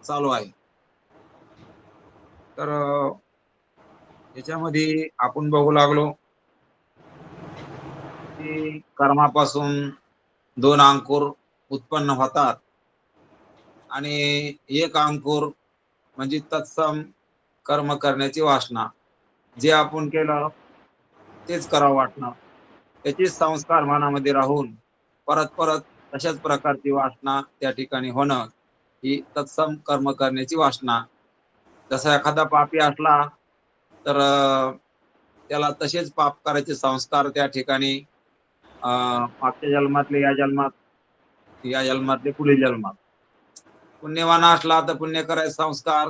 चालू आहे। तर याच्यामध्ये आपण बघू लागलो की कर्मापासून 2 अंकुर उत्पन्न होतात आणि एक अंकुर म्हणजे तत्सम कर्म करण्याची वासना. जे आपण केलं तेच करावं वाटणं. त्याचेच संस्कार मनामध्ये राहून परत-परत तशाच प्रकारची वासना त्या ठिकाणी होणं, ही तत्सम कर्म करण्याची वासना. जसा एखादा पापी असला तर त्याला तसेच पाप करायचे संस्कार त्या ठिकाणी मागच्या जन्मातले या जन्मातले पुढील जन्मात. पुण्यवान असला तर पुण्य करायचे संस्कार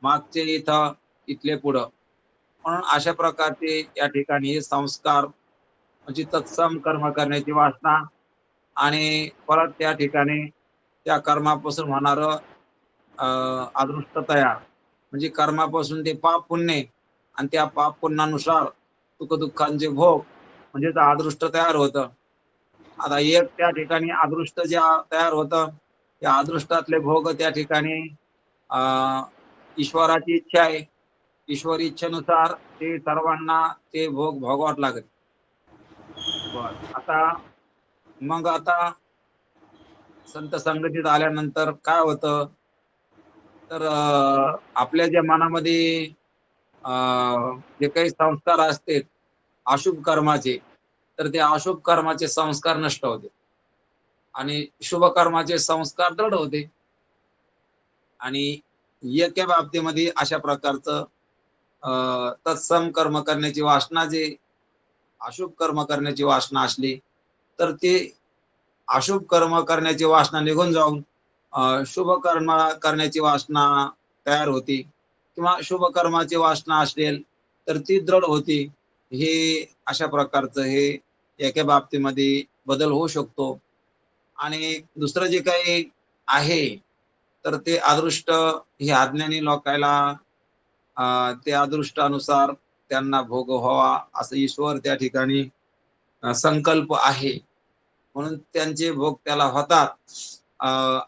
मागचे इथं, इथले पुढं. म्हणून अशा प्रकारचे या ठिकाणी हे संस्कार म्हणजे तत्सम कर्म करण्याची वासना आणि परत त्या ठिकाणी त्या कर्मापासून होणारं अदृष्ट तयार. म्हणजे कर्मापासून ते पाप पुण्य आणि त्या पाप पुण्यानुसार सुख-दुःखांचे भोग म्हणजे ते अदृष्ट तयार होतं. आता एक त्या ठिकाणी अदृष्ट जे तयार होतं, त्या अदृष्टातले भोग त्या ठिकाणी अ, ईश्वराची इच्छा आहे. ईश्वरी इच्छेनुसार ते सर्वांना ते भोग भोगावेच लागेल. बरं. आता संत संगतीत आल्यानंतर काय होतं, तर आपल्या ज्या मनामध्ये अ, जे काही संस्कार असतील अशुभ कर्माचे, तर ते अशुभ कर्माचे संस्कार नष्ट होते आणि शुभ कर्माचे संस्कार दृढ होते आणि एका बाबतीमध्ये अशा प्रकारचं तत्सम कर्म करण्याची वासना जे अशुभ कर्म करण्याची वासना असली, तर ते अशुभ कर्म करण्याची वासना निघून जाऊन शुभ कर्म करण्याची वासना तयार होती किंवा शुभ कर्माची वासना असेल, तर ती दृढ होती. हे अशा प्रकारचं हे एका बाबतीमध्ये बदल होऊ शकतो आणि दुसरं जे काही आहे, तर ते अदृष्ट हे अज्ञानी लोकाला त्या अदृष्टानुसार त्यांना भोग व्हावा असं ईश्वर त्या ठिकाणी संकल्प आहे. म्हणून त्यांचे भोग त्याला होतात.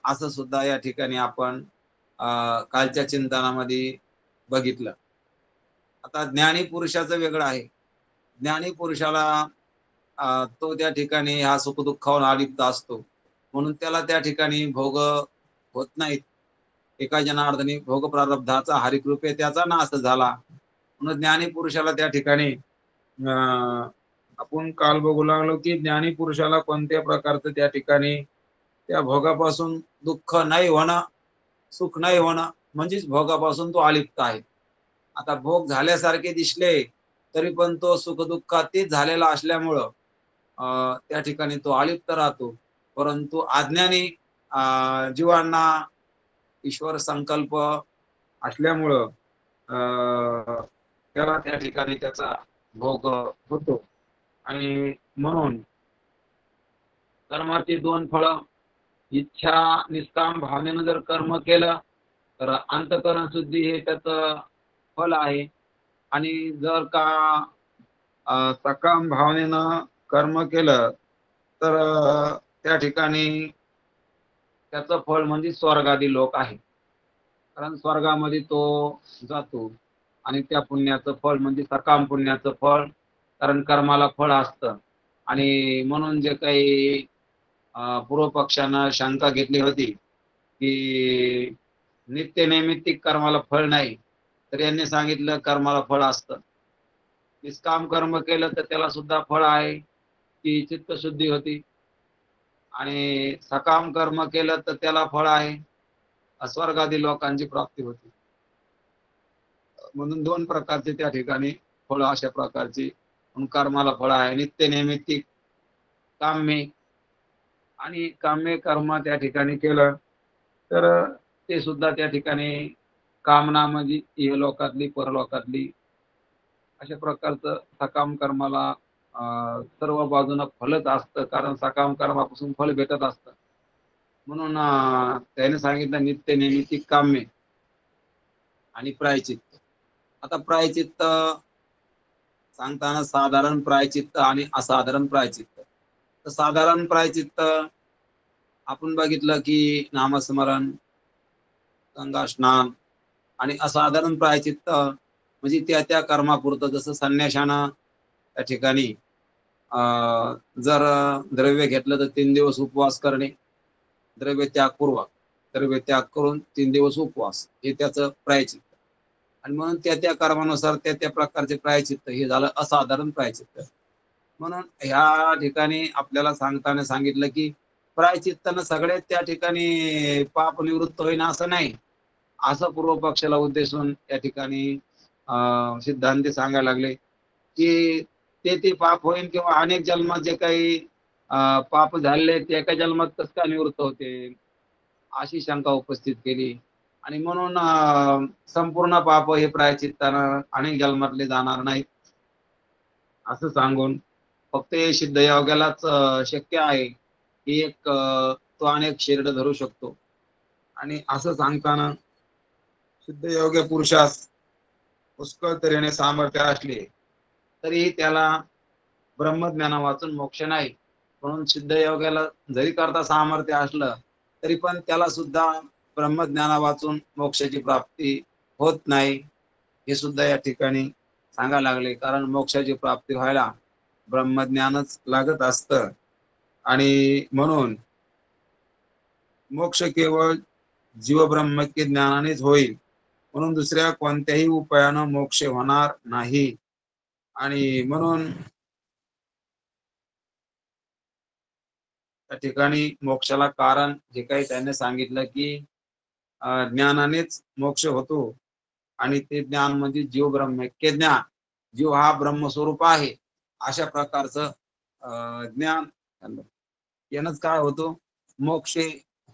असं सुद्धा या ठिकाणी आपण कालच्या चिंतनामध्ये बघितलं. आता ज्ञानी पुरुषाचं वेगळं आहे. ज्ञानी पुरुषाला तो त्या ठिकाणी ह्या सुख-दुःखावर अलिप्त असतो. म्हणून त्याला त्या ठिकाणी भोग होत नाहीत. एका जनार्दनी भोग प्रारब्धाचा हरिकृपे त्याचा नाश झाला. म्हणून ज्ञानी पुरुषाला त्या ठिकाणी आपण काल बघू लागलो, की ज्ञानी पुरुषाला कोणत्या प्रकारचं त्या ठिकाणी त्या भोगापासून दुःख नाही होणं, सुख नाही होणं, म्हणजेच भोगापासून तो अलिप्त आहे. आता भोग झाल्यासारखे दिसले, तरी पण तो सुख-दुःखातीत झालेला असल्यामुळं त्या ठिकाणी तो अलिप्त राहतो. परंतु अज्ञानी जीवांना ईश्वर संकल्प असल्यामुळं त्याला त्या ठिकाणी त्याचा भोग होतो आणि म्हणून कर्माची 2 फळं इच्छा निष्काम भावनेनं जर कर्म केलं, तर अंतःकरण शुद्धी हे त्याचं फल आहे आणि जर का सकाम भावनेनं कर्म केलं, तर त्या ठिकाणी त्याचं फळ म्हणजे स्वर्गादी लोक आहे. कारण स्वर्गामध्ये तो जातो आणि त्या पुण्याचं फळ म्हणजे सकाम पुण्याचं फळ, कारण कर्माला फळ असतं आणि म्हणून जे काही पूर्व पक्षानं शंका घेतली होती, की नित्य नैमित्तिक कर्माला फळ नाही, तर यांनी सांगितलं कर्माला फळ असतं. निष्काम कर्म केलं तर त्याला सुद्धा फळ आहे, की चित्तशुद्धी होती आणि सकाम कर्म केलं तर त्याला फळ आहे, स्वर्गादी लोकांची प्राप्ती होती. म्हणून 2 प्रकारचे त्या ठिकाणी फळं अशा प्रकारची कर्माला फळ आहे. नित्य नैमित्तिक काम्य आणि काम्य कर्म त्या ठिकाणी केलं, तर ते सुद्धा त्या ठिकाणी कामना म्हणजे इहलोकातली, परलोकातली अशा प्रकारचं सकाम कर्माला सर्व बाजूनं फलच असतं. कारण सकाम कर्मापासून फळ भेटत असतं. म्हणून त्याने सांगितलं नित्य नैमित्तिक काम्य आणि प्रायचित्त. आता प्रायचित्त सांगताना साधारण प्रायचित्त आणि असाधारण प्रायचित्त. तर साधारण प्रायचित्त आपण बघितलं की नामस्मरण, गंगा स्नान आणि असाधारण प्रायचित्त म्हणजे त्या कर्मापुरतं. जसं संन्याशानं त्या ठिकाणी जर द्रव्य घेतलं तर 3 दिवस उपवास करणे, द्रव्य त्यागपूर्वक, द्रव्य त्याग करून 3 दिवस उपवास, हे त्याचं प्रायचित्त. आणि म्हणून त्या कर्मानुसार त्या प्रकारचे प्रायचित्त हे झालं असाधारण प्रायचित्त. म्हणून ह्या ठिकाणी आपल्याला सांगताना सांगितलं की प्रायचित्तानं सगळ्यात त्या ठिकाणी पाप निवृत्त होईना असं नाही, असं पूर्व पक्षाला उद्देशून त्या ठिकाणी सिद्धांती सांगायला लागले की ते पाप होईल किंवा अनेक जन्मात जे काही पाप झाले ते एका जन्मात कसं काय निवृत्त होते, अशी शंका उपस्थित केली. आणि म्हणून संपूर्ण पाप हे प्रायचित्तानं अनेक जन्मातले जाणार नाहीत असं सांगून फक्त हे सिद्ध योग्यालाच शक्य आहे की एक तो अनेक शरीर धरू शकतो. आणि असं सांगताना सिद्ध योग्य पुरुषास पुष्कळ तऱ्हेने सामर्थ्य असले तरीही त्याला ब्रह्मज्ञाना वाचून मोक्ष नाही. म्हणून सिद्ध योग्याला जरी करता सामर्थ्य असलं तरी पण त्याला सुद्धा ब्रह्मज्ञाना वाचून मोक्षाची प्राप्ती होत नाही, हे सुद्धा या ठिकाणी सांगायला लागले. कारण मोक्षाची प्राप्ती व्हायला ब्रह्मज्ञानच लागत असतं. आणि म्हणून मोक्ष केवळ जीवब्रह्मैक्य ज्ञानानेच होईल, म्हणून दुसऱ्या कोणत्याही उपायानं मोक्ष होणार नाही. आणि म्हणून त्या ठिकाणी मोक्षाला कारण जे काही त्याने सांगितलं की ज्ञानानेच मोक्ष होतो. आणि ते ज्ञान म्हणजे जीव ब्रह्मैक्य ज्ञान, जीव हा ब्रह्मस्वरूप आहे अशा प्रकारचं ज्ञान यानंच काय होतो, मोक्ष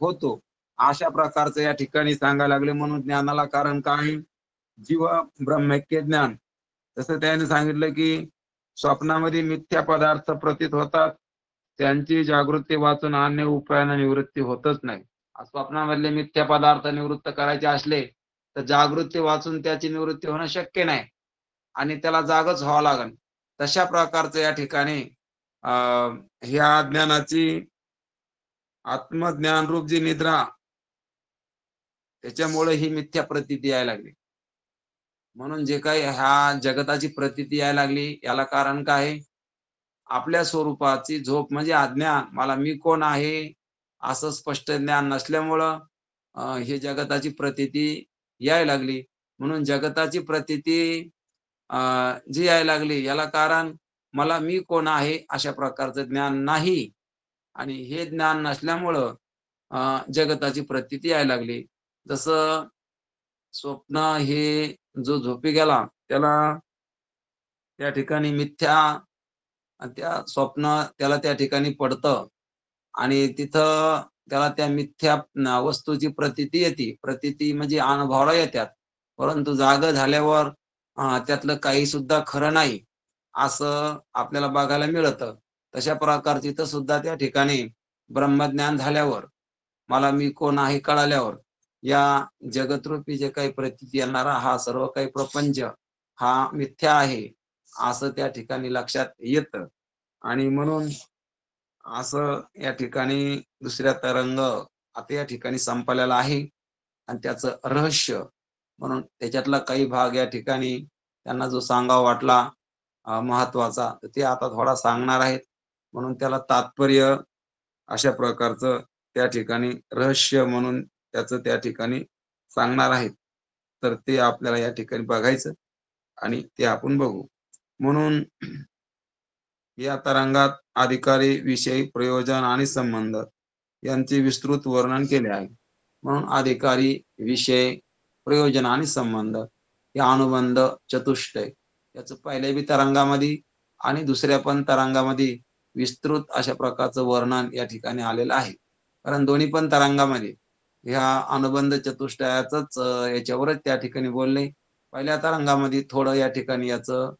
होतो, अशा प्रकारचं या ठिकाणी सांगायला लागले. म्हणून ज्ञानाला कारण काय, जीव ब्रह्मैक्य ज्ञान. तसं त्याने सांगितलं की स्वप्नामध्ये मिथ्या पदार्थ प्रतीत होतात, त्यांची जागृती वाचून अन्य उपायानं निवृत्ती होतच नाही. स्वप्नामधले मिथ्या पदार्थ निवृत्त करायचे असले तर जागृती वाचून त्याची निवृत्ती होणं शक्य नाही आणि त्याला जागच व्हावं लागेल. तशा प्रकारचं या ठिकाणी ह्या ज्ञानाची आत्मज्ञान रूप जी निद्रा, त्याच्यामुळे ही मिथ्या प्रतीती यायला लागली. म्हणून जे काही ह्या जगताची प्रतीती यायला लागली याला कारण काय, आपल्या स्वरूपाची झोप म्हणजे अज्ञान. मला मी कोण आहे असं स्पष्ट ज्ञान नसल्यामुळं हे जगताची प्रतीती यायला लागली. म्हणून जगताची प्रतीती जी यायला लागली याला कारण मला मी कोण आहे अशा प्रकारचं ज्ञान नाही. आणि हे ज्ञान नसल्यामुळं जगताची प्रतीती यायला लागली. जसं स्वप्न हे जो झोपी गेला त्याला त्या ठिकाणी मिथ्या, त्या स्वप्न त्याला त्या ठिकाणी पडतं आणि तिथं त्याला त्या मिथ्या वस्तूची प्रतीती येते. प्रतीती म्हणजे अनुभवाला येतात, परंतु जाग झाल्यावर त्यातलं काही सुद्धा खरं नाही असं आपल्याला बघायला मिळतं. तशा प्रकारची इथं सुद्धा त्या ठिकाणी ब्रह्मज्ञान झाल्यावर, मला मी कोण आहे कळाल्यावर, या जगतरूपी जे काही प्रतीती येणारा हा सर्व काही प्रपंच हा मिथ्या आहे असं त्या ठिकाणी लक्षात येतं. आणि म्हणून असं या ठिकाणी दुसऱ्या तरंग आता या ठिकाणी संपलेला आहे आणि त्याचं रहस्य म्हणून त्याच्यातला काही भाग या ठिकाणी त्यांना जो सांगावा वाटला महत्वाचा, ते आता थोडा सांगणार आहेत. म्हणून त्याला तात्पर्य अशा प्रकारचं त्या ठिकाणी रहस्य म्हणून त्याचं त्या ठिकाणी सांगणार आहेत. तर ते आपल्याला या ठिकाणी बघायचं आणि ते आपण बघू. म्हणून या तरंगात अधिकारी, विषय, प्रयोजन आणि संबंध यांचे विस्तृत वर्णन केले आहे. म्हणून अधिकारी, विषय, प्रयोजन आणि संबंध या अनुबंध चतुष्टय याचं पहिल्या बी तरंगामध्ये आणि दुसऱ्या पण तरंगामध्ये विस्तृत अशा प्रकारचं वर्णन या ठिकाणी आलेलं आहे. कारण दोन्ही पण तरंगामध्ये ह्या अनुबंध चतुष्टयाचंच याच्यावरच त्या ठिकाणी बोलले. पहिल्या तरंगामध्ये थोडं या ठिकाणी याचं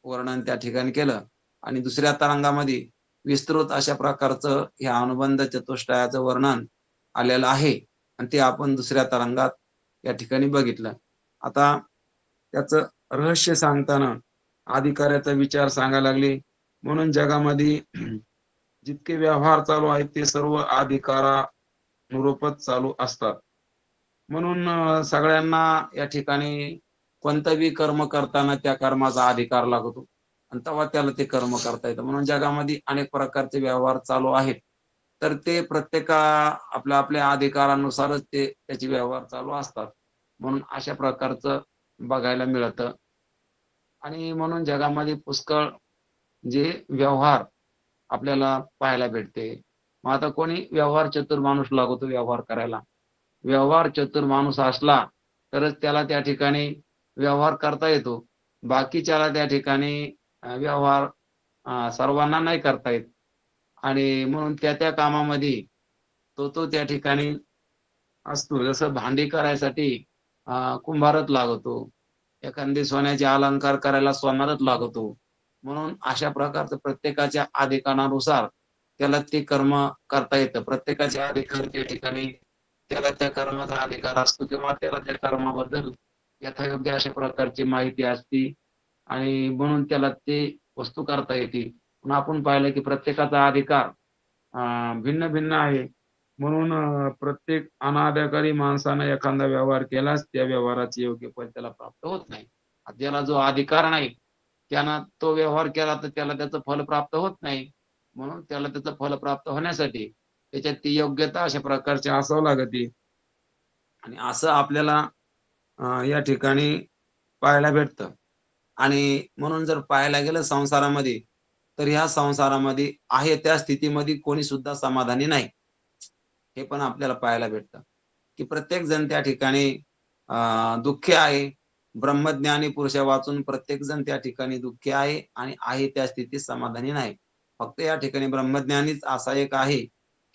वर्णन त्या ठिकाणी केलं आणि दुसऱ्या तरंगामध्ये विस्तृत अशा प्रकारचं ह्या अनुबंध चतुष्टयाचं वर्णन आलेलं आहे आणि ते आपण दुसऱ्या तरंगात या ठिकाणी बघितलं. आता त्याचं रहस्य सांगताना अधिकाऱ्याचा विचार सांगायला लागले. म्हणून जगामध्ये जितके व्यवहार चालू आहेत ते सर्व अधिकारानुरूपच चालू असतात. म्हणून सगळ्यांना या ठिकाणी कोणतं बी कर्म करताना त्या कर्माचा अधिकार लागतो आणि तेव्हा त्याला ते कर्म करता येतं. म्हणून जगामध्ये अनेक प्रकारचे व्यवहार चालू आहेत. तर ते आपल्या आपल्या अधिकारानुसारच ते त्याचे व्यवहार चालू असतात. म्हणून अशा प्रकारचं बघायला मिळतं आणि म्हणून जगामध्ये पुष्कळ जे व्यवहार आपल्याला पाहायला भेटते. मग आता कोणी व्यवहार चतुर माणूस लागतो व्यवहार करायला. व्यवहार चतुर माणूस असला तरच त्याला त्या ठिकाणी व्यवहार करता येतो. बाकीच्याला त्या ठिकाणी व्यवहार सर्वांना नाही करता येत आणि म्हणून त्या कामामध्ये तो त्या ठिकाणी असतो. जसं भांडी करायसाठी कुंभारच लागतो. एखादे सोन्याचे अलंकार करायला सोनारच लागतो. म्हणून अशा प्रकारचं प्रत्येकाच्या अधिकारानुसार त्याला ते कर्म करता येतं. प्रत्येकाच्या अधिकार त्या ठिकाणी त्याला त्या कर्माचा अधिकार असतो किंवा त्याला त्या कर्माबद्दल यथायोग्य अशा प्रकारची माहिती असते आणि म्हणून त्याला ते वस्तू करता येते. पण आपण पाहिलं की प्रत्येकाचा अधिकार भिन्न-भिन्न आहे. म्हणून प्रत्येक अनाधिकारी माणसानं एखादा व्यवहार केलाच त्या व्यवहाराचे योग्य फळ त्याला प्राप्त होत नाही. ज्याला जो अधिकार नाही, त्यानं तो व्यवहार केला तर त्याला त्याचं फल प्राप्त होत नाही. म्हणून त्याला त्याचं फल प्राप्त होण्यासाठी त्याच्यात ती योग्यता अशा प्रकारची असावं लागते. आणि असं आपल्याला या ठिकाणी पाहायला भेटतं. आणि म्हणून जर पाहायला गेलं संसारामध्ये, तर ह्या संसारामध्ये आहे त्या स्थितीमध्ये कोणी सुद्धा समाधानी नाही. हे पण आपल्याला पाहायला भेटतं, की प्रत्येक जण त्या ठिकाणी दुःखी आहे. ब्रह्मज्ञानी पुरुषा वाचून प्रत्येक जण त्या ठिकाणी दुःखी आहे आणि आहे त्या स्थितीत समाधानी नाही. फक्त या ठिकाणी ब्रह्मज्ञानीच असा एक आहे,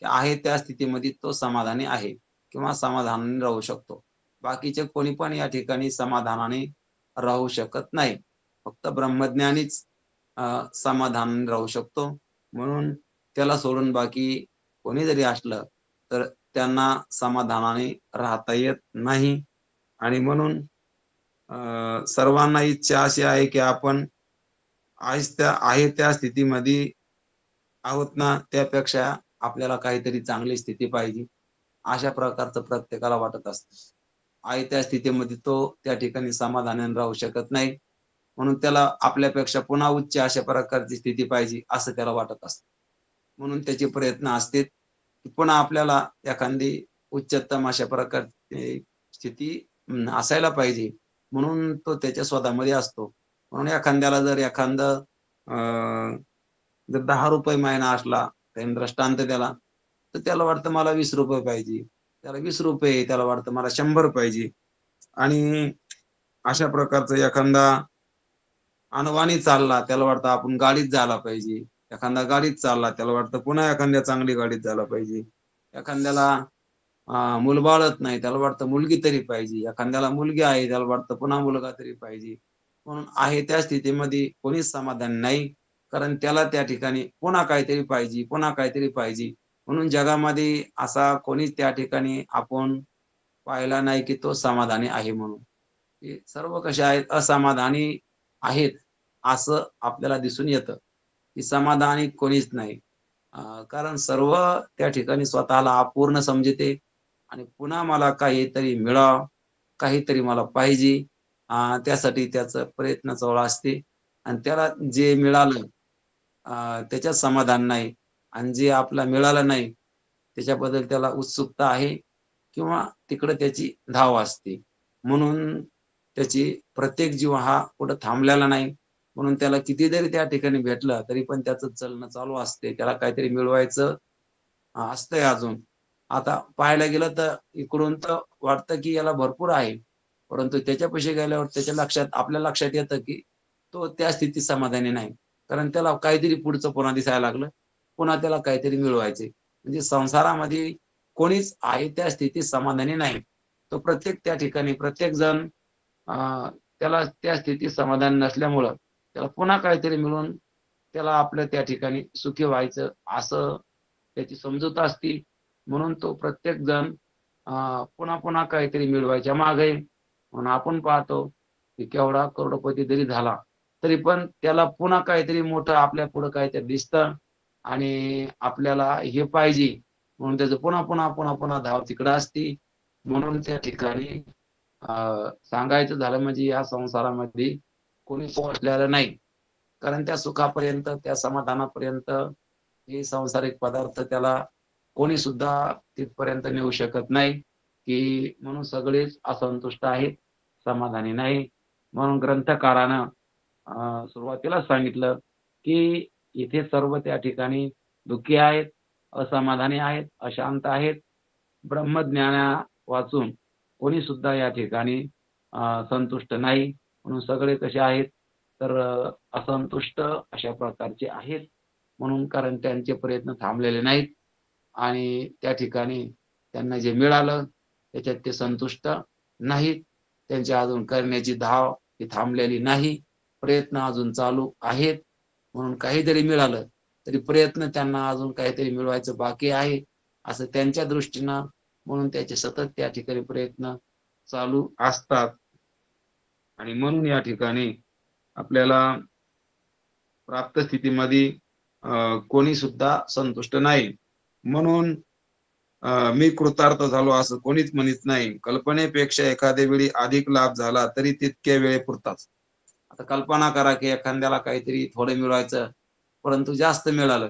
की आहे त्या स्थितीमध्ये तो समाधानी आहे किंवा समाधानाने राहू शकतो. बाकीचे कोणी पण या ठिकाणी समाधानाने राहू शकत नाही. फक्त ब्रह्मज्ञानीच समाधानाने राहू शकतो. म्हणून त्याला सोडून बाकी कोणी जरी असलं, तर त्यांना समाधानाने राहता येत नाही आणि म्हणून सर्वांना इच्छा अशी आहे, की आपण आहे त्या स्थितीमध्ये आहोत ना, त्यापेक्षा आपल्याला काहीतरी चांगली स्थिती पाहिजे. अशा प्रकारचं प्रत्येकाला वाटत असतं. आहे त्या स्थितीमध्ये तो त्या ठिकाणी समाधानाने राहू शकत नाही. म्हणून त्याला आपल्यापेक्षा पुन्हा उच्च अशा प्रकारची स्थिती पाहिजे, असं त्याला वाटत असतं. म्हणून त्याचे प्रयत्न असतील, की पुन्हा आपल्याला एखादी उच्चतम अशा प्रकारची स्थिती असायला पाहिजे. म्हणून तो त्याच्या शोधामध्ये असतो. म्हणून एखाद्याला जर एखादं जर ₹10 महिना असला, त्याने दृष्टांत दिला, तर त्याला वाटतं मला ₹20 पाहिजे. त्याला ₹20 त्याला वाटतं मला 100 पाहिजे आणि अशा प्रकारचा एखादा अनवाणी चालला, त्याला वाटतं आपण गाडीत जायला पाहिजे. एखादा गाडीत चालला, त्याला वाटतं पुन्हा एखाद्या चांगली गाडीत जायला पाहिजे. एखाद्याला मुलबाळच नाही, त्याला वाटतं मुलगी तरी पाहिजे. एखाद्याला मुलगी आहे, त्याला वाटतं पुन्हा मुलगा तरी पाहिजे. म्हणून आहे त्या स्थितीमध्ये कोणीच समाधान नाही. कारण त्याला त्या ठिकाणी पुन्हा काहीतरी पाहिजे, पुन्हा काहीतरी पाहिजे. म्हणून जगामध्ये असा कोणीच त्या ठिकाणी आपण पाहिला नाही, की तो समाधानी आहे म्हणून. हे सर्व कसे आहेत असमाधानी आहेत, असं आपल्याला दिसून येतं, की समाधानी कोणीच नाही. कारण सर्व त्या ठिकाणी स्वतःला अपूर्ण समजते आणि पुन्हा मला काहीतरी मिळावं, काहीतरी मला पाहिजे. त्यासाठी त्याचा प्रयत्न चालू असते आणि त्याला जे मिळालं त्याच्यात समाधान नाही आणि जे आपलं मिळालं नाही, त्याच्याबद्दल त्याला उत्सुकता आहे किंवा तिकडं त्याची धाव असते. म्हणून त्याची प्रत्येक जीव हा कुठं थांबलेला नाही. म्हणून त्याला किती जरी त्या ठिकाणी भेटलं, तरी पण त्याचं चलणं चालू असते. त्याला काहीतरी मिळवायचं असतंय अजून. आता पाहायला गेलं तर इकडून तर वाटतं, की याला भरपूर आहे. परंतु त्याच्यापाशी गेल्यावर आपल्या लक्षात येतं, की तो त्या स्थितीत समाधानी नाही. कारण त्याला काहीतरी पुढचं पुन्हा दिसायला लागलं. पुन्हा त्याला काहीतरी मिळवायचंय. म्हणजे संसारामध्ये कोणीच आहे त्या स्थितीत समाधानी नाही. तो प्रत्येक त्या ठिकाणी प्रत्येक जण अ, त्याला त्या स्थितीत समाधान नसल्यामुळं त्याला पुन्हा काहीतरी मिळून त्याला आपलं त्या ठिकाणी सुखी व्हायचं असं त्याची समजूत असते. म्हणून तो प्रत्येक जण पुन्हा-पुन्हा काहीतरी मिळवायच्या मागे आहे. म्हणून आपण पाहतो, की केवढा करोडपती जरी झाला, तरी पण त्याला पुन्हा काहीतरी मोठं आपल्या पुढं काहीतरी दिसतं आणि आपल्याला हे पाहिजे म्हणून त्याचं पुन्हा धाव तिकडं असते म्हणून त्या ठिकाणी सांगायचं झालं म्हणजे या संसारामध्ये कोणी पोहोचलेलं नाही. कारण त्या सुखापर्यंत, त्या समाधानापर्यंत हे सांसारिक पदार्थ त्याला कोणी सुद्धा तिथपर्यंत नेऊ शकत नाही, की म्हणून सगळेच असंतुष्ट आहेत, समाधानी नाही. म्हणून ग्रंथकारानं सुरुवातीलाच सांगितलं, की इथे सर्व त्या ठिकाणी दुःखी आहेत, असमाधानी आहेत, अशांत आहेत. ब्रह्मज्ञाना वाचून कोणी सुद्धा या ठिकाणी संतुष्ट नाही. म्हणून सगळे कसे आहेत, तर असंतुष्ट अशा प्रकारचे आहेत. म्हणून कारण त्यांचे प्रयत्न थांबलेले नाहीत आणि त्या ठिकाणी त्यांना जे मिळालं त्याच्यात ते संतुष्ट नाहीत. त्यांची अजून करण्याची धाव ही थांबलेली नाही. प्रयत्न अजून चालू आहेत. म्हणून काही जरी मिळालं तरी प्रयत्न त्यांना अजून काहीतरी मिळवायचं बाकी आहे, असं त्यांच्या दृष्टीनं. म्हणून त्याचे सतत त्या ठिकाणी प्रयत्न चालू असतात. आणि म्हणून या ठिकाणी आपल्याला प्राप्त स्थितीमध्ये कोणी सुद्धा संतुष्ट नाही. म्हणून मी कृतार्थ झालो असं कोणीच म्हणत नाही. कल्पनेपेक्षा एखाद्या वेळी अधिक लाभ झाला तरी तितक्या वेळेपुरताच. आता कल्पना करा, की एखाद्याला काहीतरी थोडं मिळवायचं, परंतु जास्त मिळालं.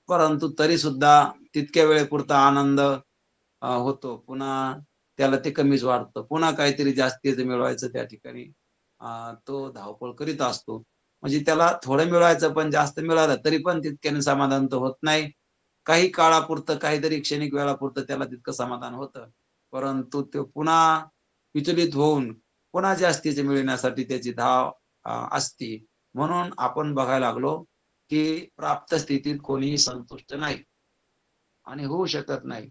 परंतु तरी सुद्धा तितक्या वेळेपुरता आनंद होतो. पुन्हा त्याला ते कमीच वाटतं. पुन्हा काहीतरी जास्तीचं मिळवायचं त्या ठिकाणी तो धावपळ करीत असतो. म्हणजे त्याला थोडं मिळवायचं, पण जास्त मिळालं तरी पण तितक्याने समाधान तर होत नाही. काही काळापुरतं, काहीतरी क्षणिक वेळापुरतं त्याला तितकं समाधान होतं. परंतु तो पुन्हा विचलित होऊन पुन्हा जास्तीचे मिळवण्यासाठी त्याची धाव असते. म्हणून आपण बघायला लागलो, की प्राप्त स्थितीत कोणीही संतुष्ट नाही आणि होऊ शकत नाही.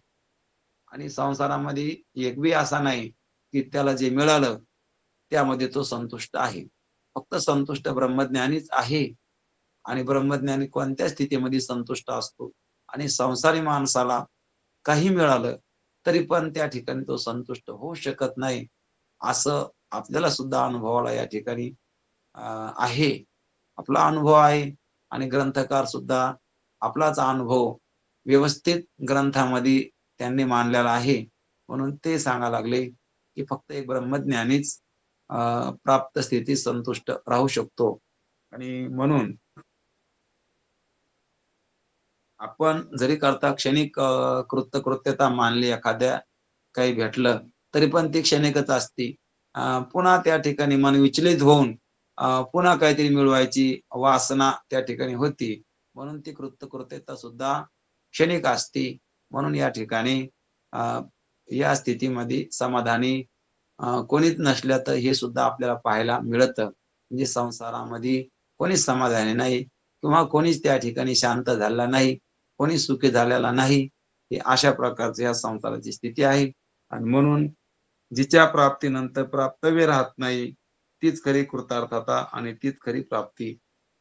आणि संसारामध्ये एक बी असा नाही, की त्याला जे मिळालं त्यामध्ये तो संतुष्ट आहे. फक्त संतुष्ट ब्रह्मज्ञानीच आहे. आणि ब्रह्मज्ञानी कोणत्या स्थितीमध्ये संतुष्ट असतो. आणि संसारी माणसाला काही मिळालं तरी पण त्या ठिकाणी तो संतुष्ट होऊ शकत नाही. असं आपल्याला सुद्धा अनुभवाला या ठिकाणी आहे. आपला अनुभव आहे आणि ग्रंथकार सुद्धा आपलाच अनुभव व्यवस्थित ग्रंथामध्ये त्यांनी मांडलेला आहे. म्हणून ते सांगायला लागले, की फक्त एक ब्रह्मज्ञानीच प्राप्त स्थितीत संतुष्ट राहू शकतो. आणि म्हणून आपण जरी करता क्षणिक कृत्यकृत्यता मानली एखाद्या काही भेटलं, तरी पण ती क्षणिकच असते. पुन्हा त्या ठिकाणी मन विचलित होऊन पुन्हा काहीतरी मिळवायची वासना त्या ठिकाणी होती. म्हणून ती कृत्यकृत्यता सुद्धा क्षणिक असते. म्हणून या ठिकाणी अ, या स्थितीमध्ये समाधानी कोणीच नसलं तर हे सुद्धा आपल्याला पाहायला मिळतं. म्हणजे संसारामध्ये कोणीच समाधानी नाही किंवा कोणीच त्या ठिकाणी शांत झालेला नाही, कोणी सुखी झालेला नाही. हे अशा प्रकारची या संसाराची स्थिती आहे. आणि म्हणून जिच्या प्राप्तीनंतर प्राप्तव्य राहत नाही, तीच खरी कृतार्थता आणि तीच खरी प्राप्ती.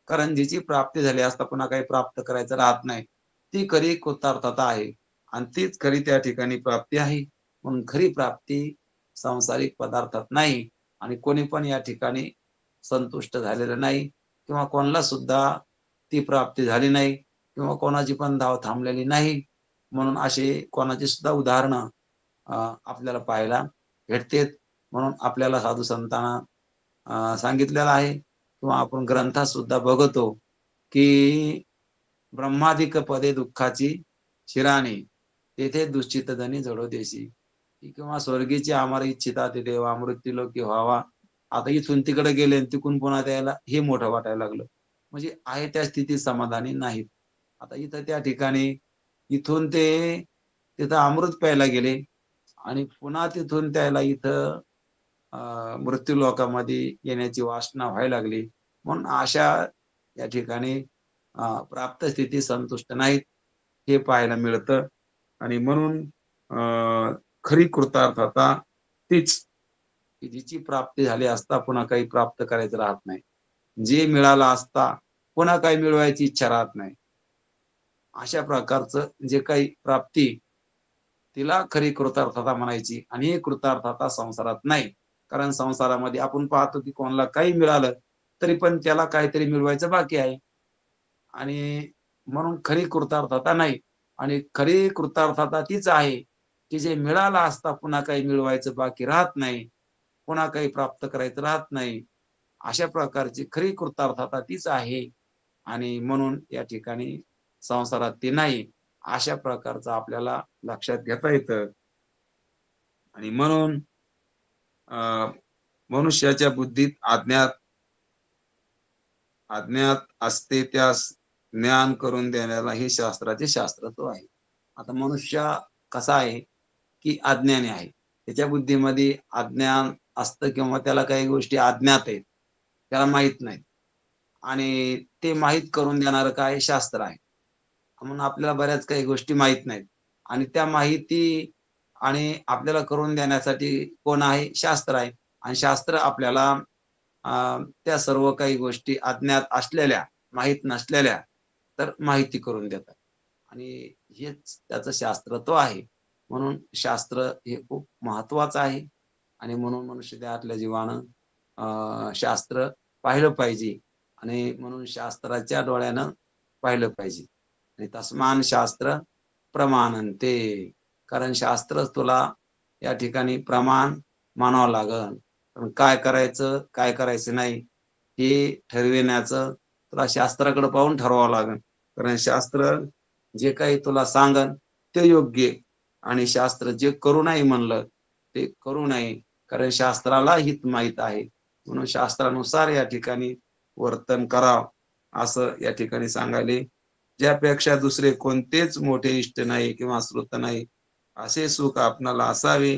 कारण जिची प्राप्ती झाली असता पुन्हा काही प्राप्त करायचं राहत नाही, ती खरी कृतार्थता आहे आणि तीच खरी त्या ठिकाणी प्राप्ती आहे. म्हणून खरी प्राप्ती सांसारिक पदार्थात नाही आणि कोणी पण या ठिकाणी संतुष्ट झालेलं नाही किंवा कोणाला सुद्धा ती प्राप्ती झाली नाही किंवा कोणाची पण धाव थांबलेली नाही. म्हणून अशी कोणाची सुद्धा उदाहरणं आपल्याला पाहायला भेटतेत. म्हणून आपल्याला साधू संतांना सांगितलेलं आहे किंवा आपण ग्रंथात सुद्धा बघतो, की ब्रह्मादिक पदे दुःखाची शिराणी, तेथे दुश्चित धनी जडो देशी. किंवा स्वर्गीची आम्हाला इच्छिता ते देवा मृत्युलोकी व्हावा. आता इथून तिकडे गेले आणि तिकडून पुन्हा द्यायला हे मोठं वाटायला लागलं. म्हणजे आहे त्या स्थितीत समाधानी नाहीत. आता इथं त्या ठिकाणी इथून ते तिथं अमृत प्यायला गेले आणि पुन्हा तिथून त्याला इथं मृत्यूलोकामध्ये येण्याची वासना व्हायला लागली. म्हणून अशा या ठिकाणी प्राप्त स्थिती संतुष्ट नाहीत, हे पाहायला मिळतं. आणि म्हणून खरी कृतार्थता तीच, की जिची प्राप्ती झाली असता पुन्हा काही प्राप्त करायचं राहत नाही. जे मिळालं असता पुन्हा काही मिळवायची इच्छा राहत नाही. अशा प्रकारचं जे काही प्राप्ती, तिला खरी कृतार्थता म्हणायची आणि ही कृतार्थता संसारात नाही. कारण संसारामध्ये आपण पाहतो, की कोणाला काही मिळालं, तरी पण त्याला काहीतरी मिळवायचं बाकी आहे. आणि म्हणून खरी कृतार्थता नाही आणि खरी कृतार्थता तीच आहे, की जे मिळालं असता पुन्हा काही मिळवायचं बाकी राहत नाही, पुन्हा काही प्राप्त करायचं राहत नाही. अशा प्रकारची खरी कृतार्थता तीच आहे. आणि म्हणून या ठिकाणी संसारात ती नाही. अशा प्रकारचं आपल्याला लक्षात घेता येतं. आणि म्हणून अ, मनुष्याच्या बुद्धीत अज्ञात अज्ञात असते त्यास ज्ञान करून देण्याला हे शास्त्राचे शास्त्रत्व आहे. आता मनुष्य कसा आहे, की अज्ञानी आहे. त्याच्या बुद्धीमध्ये अज्ञान असतं किंवा त्याला काही गोष्टी अज्ञात आहेत. त्याला माहीत नाहीत आणि ते माहीत करून देणारं काय शास्त्र आहे. म्हणून आपल्याला बऱ्याच काही गोष्टी माहीत नाहीत आणि त्या माहिती आणि आपल्याला करून देण्यासाठी कोण आहे? शास्त्र आहे आणि शास्त्र आपल्याला अ, त्या सर्व काही गोष्टी अज्ञात असलेल्या, माहीत नसलेल्या, तर माहिती करून देतात आणि हेच त्याचं शास्त्रत्व आहे. म्हणून शास्त्र हे खूप महत्त्वाचं आहे आणि म्हणून मनुष्य त्यातल्या जीवानं शास्त्र पाहिलं पाहिजे आणि म्हणून शास्त्राच्या डोळ्यानं पाहिलं पाहिजे. आणि तस्मान शास्त्र प्रमाणन्ते. कारण शास्त्रच तुला या ठिकाणी प्रमाण मानावं लागल. पण काय करायचं, काय करायचं नाही, हे ठरविण्याचं तुला शास्त्राकडे पाहून ठरवावं लागेल. कारण शास्त्र जे काही तुला सांगन ते योग्य आहे आणि शास्त्र जे करू नाही म्हणलं, ते करू नये. कारण शास्त्राला हित माहीत आहे. म्हणून शास्त्रानुसार या ठिकाणी वर्तन करावं, असं या ठिकाणी सांगायले. ज्यापेक्षा दुसरे कोणतेच मोठे इष्ट नाही किंवा श्रुत नाही, असे सुख आपणाला असावे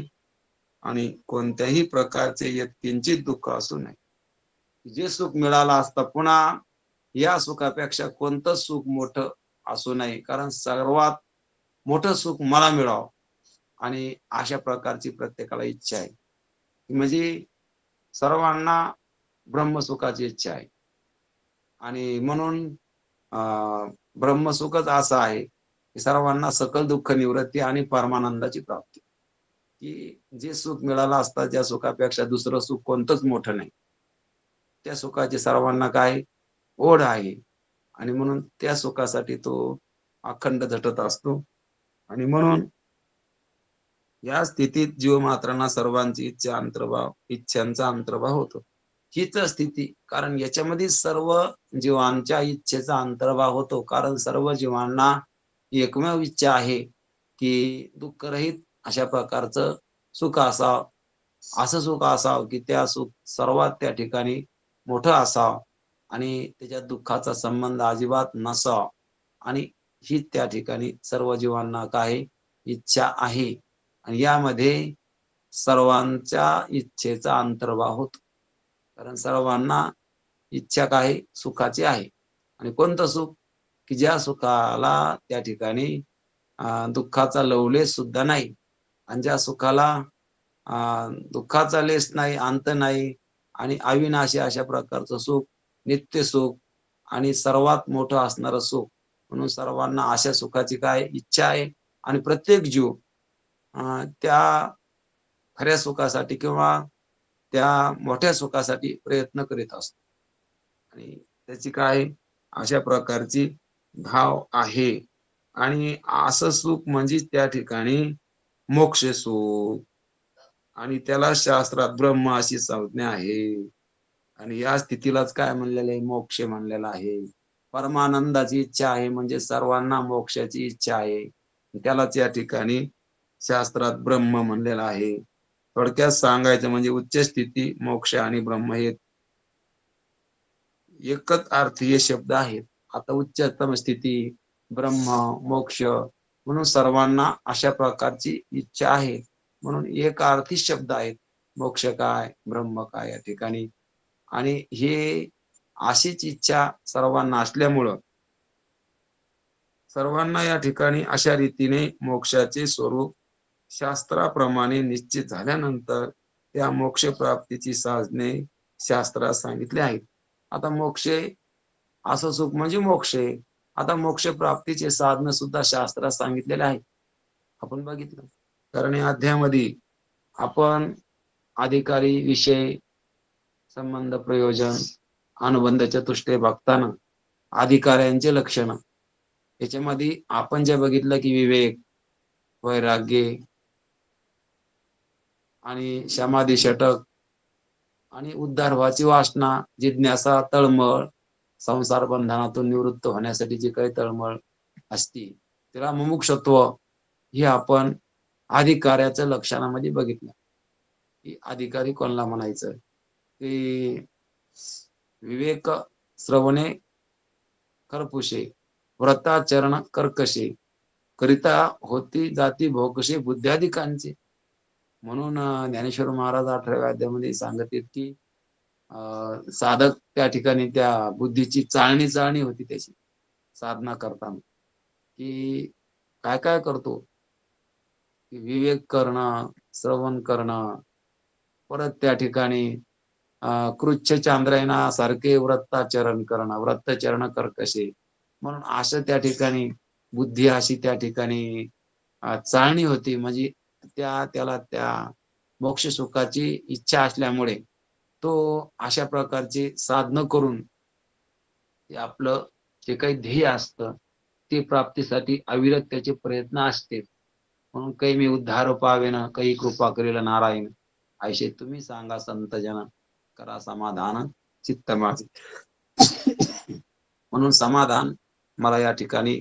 आणि कोणत्याही प्रकारचे यत्किंचित दुःख असू नये. जे सुख मिळालं असतं पुन्हा या सुखापेक्षा कोणतं सुख मोठं असू नये. कारण सर्वात मोठं सुख मला मिळावं आणि अशा प्रकारची प्रत्येकाला इच्छा आहे. म्हणजे सर्वांना ब्रह्मसुखाची इच्छा आहे आणि म्हणून अ, ब्रह्मसुखच असं आहे, की सर्वांना सकल दुःख निवृत्ती आणि परमानंदाची प्राप्ती. की जे सुख मिळालं असतं, ज्या सुखापेक्षा दुसरं सुख कोणतंच मोठं नाही. त्या सुखाची सर्वांना काय ओढ आहे आणि म्हणून त्या सुखासाठी तो अखंड झटत असतो आणि म्हणून या स्थितीत जीवमात्रांना सर्वांची इच्छांचा अंतर्भाव होतो. हीच स्थिती कारण याच्यामध्ये सर्व जीवांच्या इच्छेचा अंतर्भाव होतो. कारण सर्व जीवांना एकमेव इच्छा आहे, की दुःखरहित अशा प्रकारचं सुख असावं. असं सुख असावं, की त्या सुख सर्वात त्या ठिकाणी मोठं असावं आणि त्याच्यात दुःखाचा संबंध अजिबात नसावा आणि ही त्या ठिकाणी सर्व जीवांना काय इच्छा आहे. आणि यामध्ये सर्वांच्या इच्छेचा अंतर्भाव होतो. कारण सर्वांना इच्छा काय सुखाची आहे. आणि कोणतं सुख? की ज्या सुखाला त्या ठिकाणी दुःखाचा लवलेश सुद्धा नाही आणि ज्या सुखाला अ, दुःखाचा लेस नाही, अंत नाही आणि अविनाशी अशा प्रकारचं सुख, नित्य सुख आणि सर्वात मोठं असणारं सुख. म्हणून सर्वांना अशा सुखाची काय इच्छा आहे आणि प्रत्येक जीव त्या खऱ्या सुखासाठी किंवा त्या मोठ्या सुखासाठी प्रयत्न करीत असतो. आणि त्याची काय अशा प्रकारची भाव आहे. आणि असं सुख म्हणजे त्या ठिकाणी मोक्ष सुख आणि त्याला शास्त्रात ब्रह्म अशी संज्ञा आहे. आणि या स्थितीलाच काय म्हणलेलं आहे? मोक्ष म्हणलेला आहे. परमानंदाची इच्छा आहे म्हणजे सर्वांना मोक्षाची इच्छा आहे. त्यालाच या ठिकाणी शास्त्रात ब्रह्म म्हणलेलं आहे. थोडक्यात सांगायचं म्हणजे उच्च स्थिती, मोक्ष आणि ब्रह्म हे एकच अर्थीय शब्द आहेत. आता उच्चतम स्थिती, ब्रह्म, मोक्ष म्हणून सर्वांना अशा प्रकारची इच्छा आहे. म्हणून एक अर्थी शब्द आहेत. मोक्ष काय, ब्रह्म काय या ठिकाणी आणि हे अशीच इच्छा सर्वांना असल्यामुळं सर्वांना या ठिकाणी अशा रीतीने मोक्षाचे स्वरूप शास्त्राप्रमाणे निश्चित झाल्यानंतर त्या मोक्ष प्राप्तीची साधने शास्त्रात सांगितले आहेत. आता मोक्ष असं सुख म्हणजे मोक्ष आहे. आता मोक्ष प्राप्तीचे साधन सुद्धा शास्त्रात सांगितलेले आहेत. आपण बघितलं. कारण या अध्यायामध्ये आपण अधिकारी, विषय, संबंध, प्रयोजन, अनुबंध चतुष्टय बघताना अधिकाऱ्यांचे लक्षण याच्यामध्ये आपण जे बघितलं की विवेक, वैराग्य, आणि समाधी षटक आणि उद्धार व्हायची वासना, जिज्ञासा, तळमळ, संसार बंधनातून निवृत्त होण्यासाठी जी काही तळमळ असती त्याला मुमुक्षत्व हे आपण अधिकाऱ्याच्या लक्षणामध्ये बघितलं. की अधिकारी कोणाला म्हणायचं की विवेक श्रवणे कर्पुषे, व्रताचरण कर्कशे, करिता होती जाती भोकशे बुद्ध्याधिकांचे. म्हणून ज्ञानेश्वर महाराज 18व्या अध्यायामध्ये सांगतात की साधक त्या ठिकाणी त्या बुद्धीची चाळणी होती त्याची साधना करताना, की काय काय करतो, की विवेक करणं, श्रवण करणं, परत त्या ठिकाणी कृच्छ चांद्रायना सारखे व्रताचरण करणं, व्रतचरण कर्कशे. म्हणून असं त्या ठिकाणी बुद्धी अशी त्या ठिकाणी चाळणी होती. म्हणजे त्याला त्या मोक्ष सुखाची इच्छा असल्यामुळे तो अशा प्रकारची साधनं करून ते आपलं जे काही ध्येय असतं ते प्राप्तीसाठी अविरत त्याचे प्रयत्न असते. म्हणून काही मी उद्धार पावेन, काही कृपा करेल नारायण, ऐशे तुम्ही सांगा संत जन, करा समाधान चित्त माझे. म्हणून समाधान मला या ठिकाणी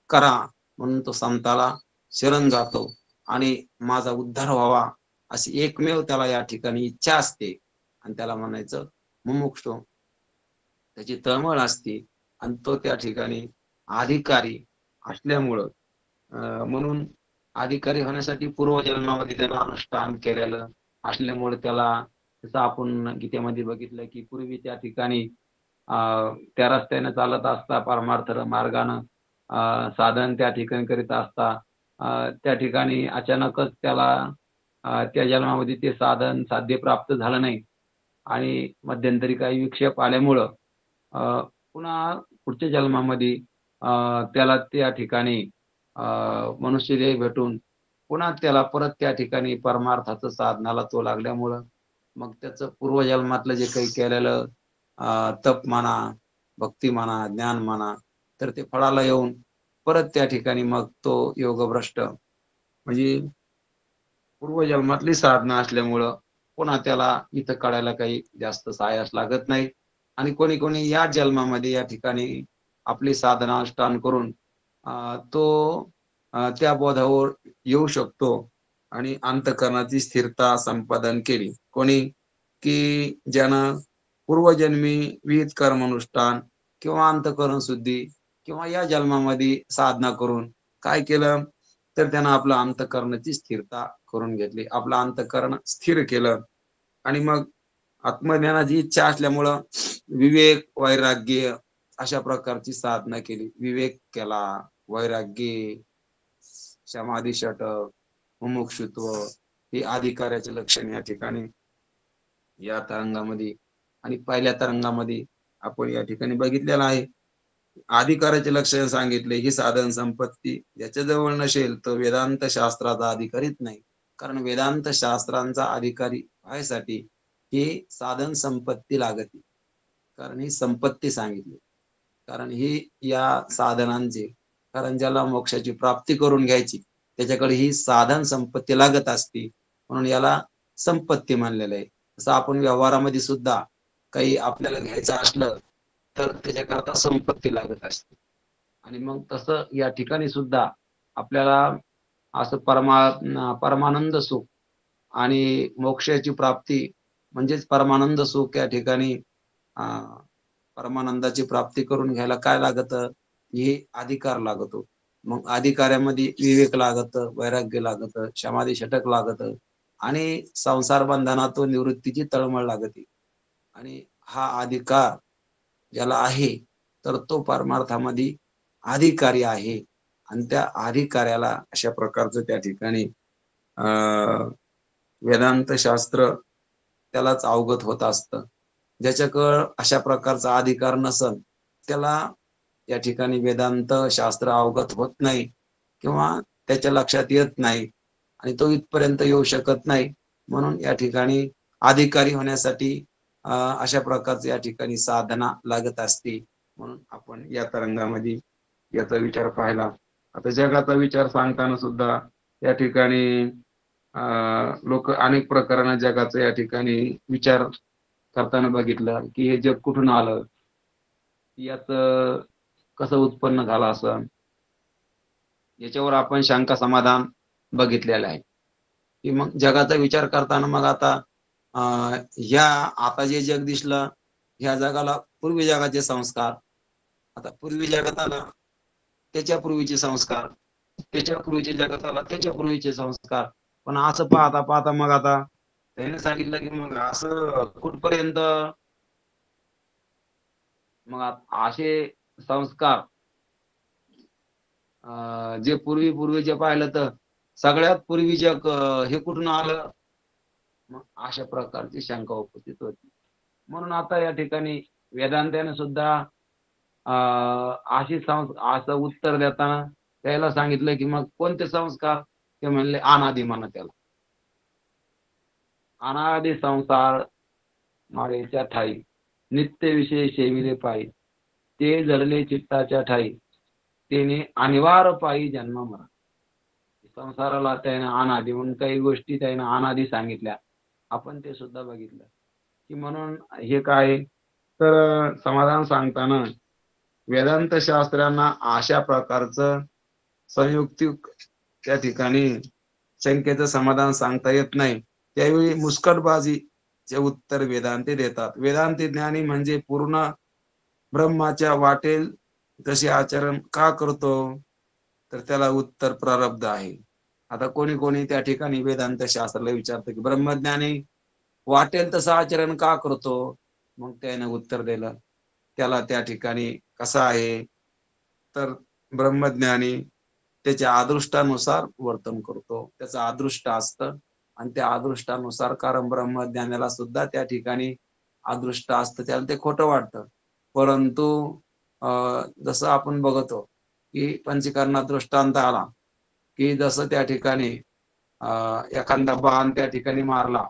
करा, म्हणून तो संताला शरण जातो आणि माझा उद्धार व्हावा अशी एकमेव त्याला या ठिकाणी इच्छा असते आणि त्याला म्हणायचं मुमुक्षु. त्याची तळमळ असते आणि तो त्या ठिकाणी अधिकारी असल्यामुळं म्हणून अधिकारी होण्यासाठी पूर्वजन्मामध्ये त्याला अनुष्ठान केलेलं असल्यामुळे त्याला, जसं आपण गीतेमध्ये बघितलं की पूर्वी त्या ठिकाणी त्या रस्त्याने चालत असता परमार्थ मार्गानं साधन त्या ठिकाणी करीत असता त्या ठिकाणी अचानकच त्याला त्या जन्मामध्ये ते साधन साध्य प्राप्त झालं नाही आणि मध्यंतरी काही विक्षेप आल्यामुळं पुन्हा पुढच्या जन्मामध्ये त्याला त्या ठिकाणी मनुष्य देह भेटून पुन्हा त्याला परत त्या ठिकाणी परमार्थाचं साधनाला तो लागल्यामुळं मग त्याचं पूर्वजन्मातलं जे काही केलेलं तप म्हणा, भक्ती म्हणा, ज्ञान म्हणा, तर ते फळाला येऊन परत त्या ठिकाणी मग तो योगभ्रष्ट म्हणजे पूर्वजन्मातली साधना असल्यामुळं पुन्हा त्याला इथं काढायला काही जास्त सायास लागत नाही आणि कोणी कोणी या जन्मामध्ये या ठिकाणी आपली साधना अनुष्ठान करून तो त्या बोधावर येऊ शकतो आणि अंतःकरणाची स्थिरता संपादन केली. कोणी की ज्यानं पूर्वजन्मी विहित कर्मानुष्ठान किंवा अंतःकरण शुद्धी किंवा या जन्मामध्ये साधना करून काय केलं, तर त्यानं आपलं अंतःकरणाची स्थिरता करून घेतली, आपलं अंतःकरण स्थिर केलं आणि मग आत्मज्ञानाची इच्छा असल्यामुळं विवेक, वैराग्य अशा प्रकारची साधना केली. विवेक केला, वैराग्य, समाधी षटक, मुमुक्षुत्व ही अधिकाऱ्याचे लक्षण या ठिकाणी या तरंगामध्ये आणि पहिल्या तरंगामध्ये आपण या ठिकाणी बघितलेलं आहे. अधिकाराचे लक्षण सांगितले, ही साधन संपत्ती ज्याच्याजवळ नसेल तो वेदांत शास्त्राचा अधिकारीच नाही. कारण वेदांत शास्त्रांचा अधिकारी व्हायसाठी ही साधन संपत्ती लागते. कारण ही संपत्ती सांगितली, कारण ही या साधनांचे, कारण ज्याला मोक्षाची प्राप्ती करून घ्यायची त्याच्याकडे ही साधन संपत्ती लागत असते, म्हणून याला संपत्ती म्हणलेलं आहे. जसं आपण व्यवहारामध्ये सुद्धा काही आपल्याला घ्यायचं असलं तर त्याच्याकरता संपत्ती लागत असते आणि मग तसं या ठिकाणी सुद्धा आपल्याला असं परमानंद सुख आणि मोक्षाची प्राप्ती म्हणजेच परमानंद सुख या ठिकाणी परमानंदाची प्राप्ती करून घ्यायला काय लागत, हे अधिकार लागतो. मग अधिकाऱ्यामध्ये विवेक लागत, वैराग्य लागत, समाधी षटक लागत आणि संसार बंधनातून निवृत्तीची तळमळ लागते. आणि हा अधिकार ज्याला आहे तर तो परमार्थामध्ये अधिकारी आहे आणि त्या अधिकाऱ्याला अशा प्रकारचं त्या ठिकाणी वेदांत शास्त्र त्यालाच अवगत होत असतं. ज्याच्याकडं अशा प्रकारचा अधिकार नसल त्याला या ठिकाणी वेदांत शास्त्र अवगत होत नाही किंवा त्याच्या लक्षात येत नाही आणि तो इथपर्यंत येऊ शकत नाही. म्हणून या ठिकाणी अधिकारी होण्यासाठी अशा प्रकारचे या ठिकाणी साधना लागत असते. म्हणून आपण या तरंगामध्ये याचा विचार पाहिला. आता जगाचा विचार सांगताना सुद्धा या ठिकाणी लोक अनेक प्रकाराने जगाचा या ठिकाणी विचार करताना बघितलं की हे जग कुठून आलं, याच कसं उत्पन्न झालं असं, याच्यावर आपण शंका समाधान बघितलेलं आहे. की मग जगाचा विचार करताना मग आता ह्या आता जे जग दिसलं, ह्या जगाला पूर्वी जगाचे संस्कार, आता पूर्वी जगात आला त्याच्या पूर्वीचे संस्कार, त्याच्या पूर्वीच्या जगात आला त्याच्या पूर्वीचे संस्कार. पण असं पाहता पाहता मग आता त्याने सांगितलं की मग असं कुठपर्यंत मग असे संस्कार जे पूर्वीचे पाहिलं तर सगळ्यात पूर्वी जग हे कुठून आलं, मग अशा प्रकारची शंका उपस्थित होती. म्हणून आता या ठिकाणी वेदांताने सुद्धा असं उत्तर देताना त्याला सांगितलं की मग कोणते संस्कार, ते म्हणले अनादि म्हणा त्याला. अनादि संसार माळेच्या ठाई नित्य विषय सेविले पायी ते जडले चित्ताच्या ठाई तेने अनिवार्य पायी जन्म मरा. संसाराला त्याने अनादि म्हणून काही गोष्टी त्याने अनादि सांगितल्या, आपण ते सुद्धा बघितलं की म्हणून हे काय, तर समाधान सांगताना वेदांत शास्त्रांना अशा प्रकारचं संयुक्तिक त्या ठिकाणी शंकेचं समाधान सांगता येत नाही. त्यावेळी मुस्कटबाजीचे उत्तर वेदांती देतात. वेदांती ज्ञानी म्हणजे पूर्ण ब्रह्माच्या वाटेल तसे आचरण का करतो, तर त्याला उत्तर प्रारब्ध आहे. आता कोणी कोणी त्या ठिकाणी वेदांत शास्त्राला विचारतं की ब्रह्मज्ञानी वाटेल तसं आचरण का करतो, मग त्याने उत्तर दिलं त्याला त्या ठिकाणी कसं आहे, तर ब्रह्मज्ञानी त्याच्या अदृष्टानुसार वर्तन करतो. त्याचं अदृष्ट असतं आणि त्या अदृष्टानुसार, कारण ब्रह्मज्ञानाला सुद्धा त्या ठिकाणी अदृष्ट असतं, त्याला ते खोटं वाटतं. परंतु जसं आपण बघतो की पंचकर्णात दृष्टांत आला की जसं त्या ठिकाणी एखादा बाण त्या ठिकाणी मारला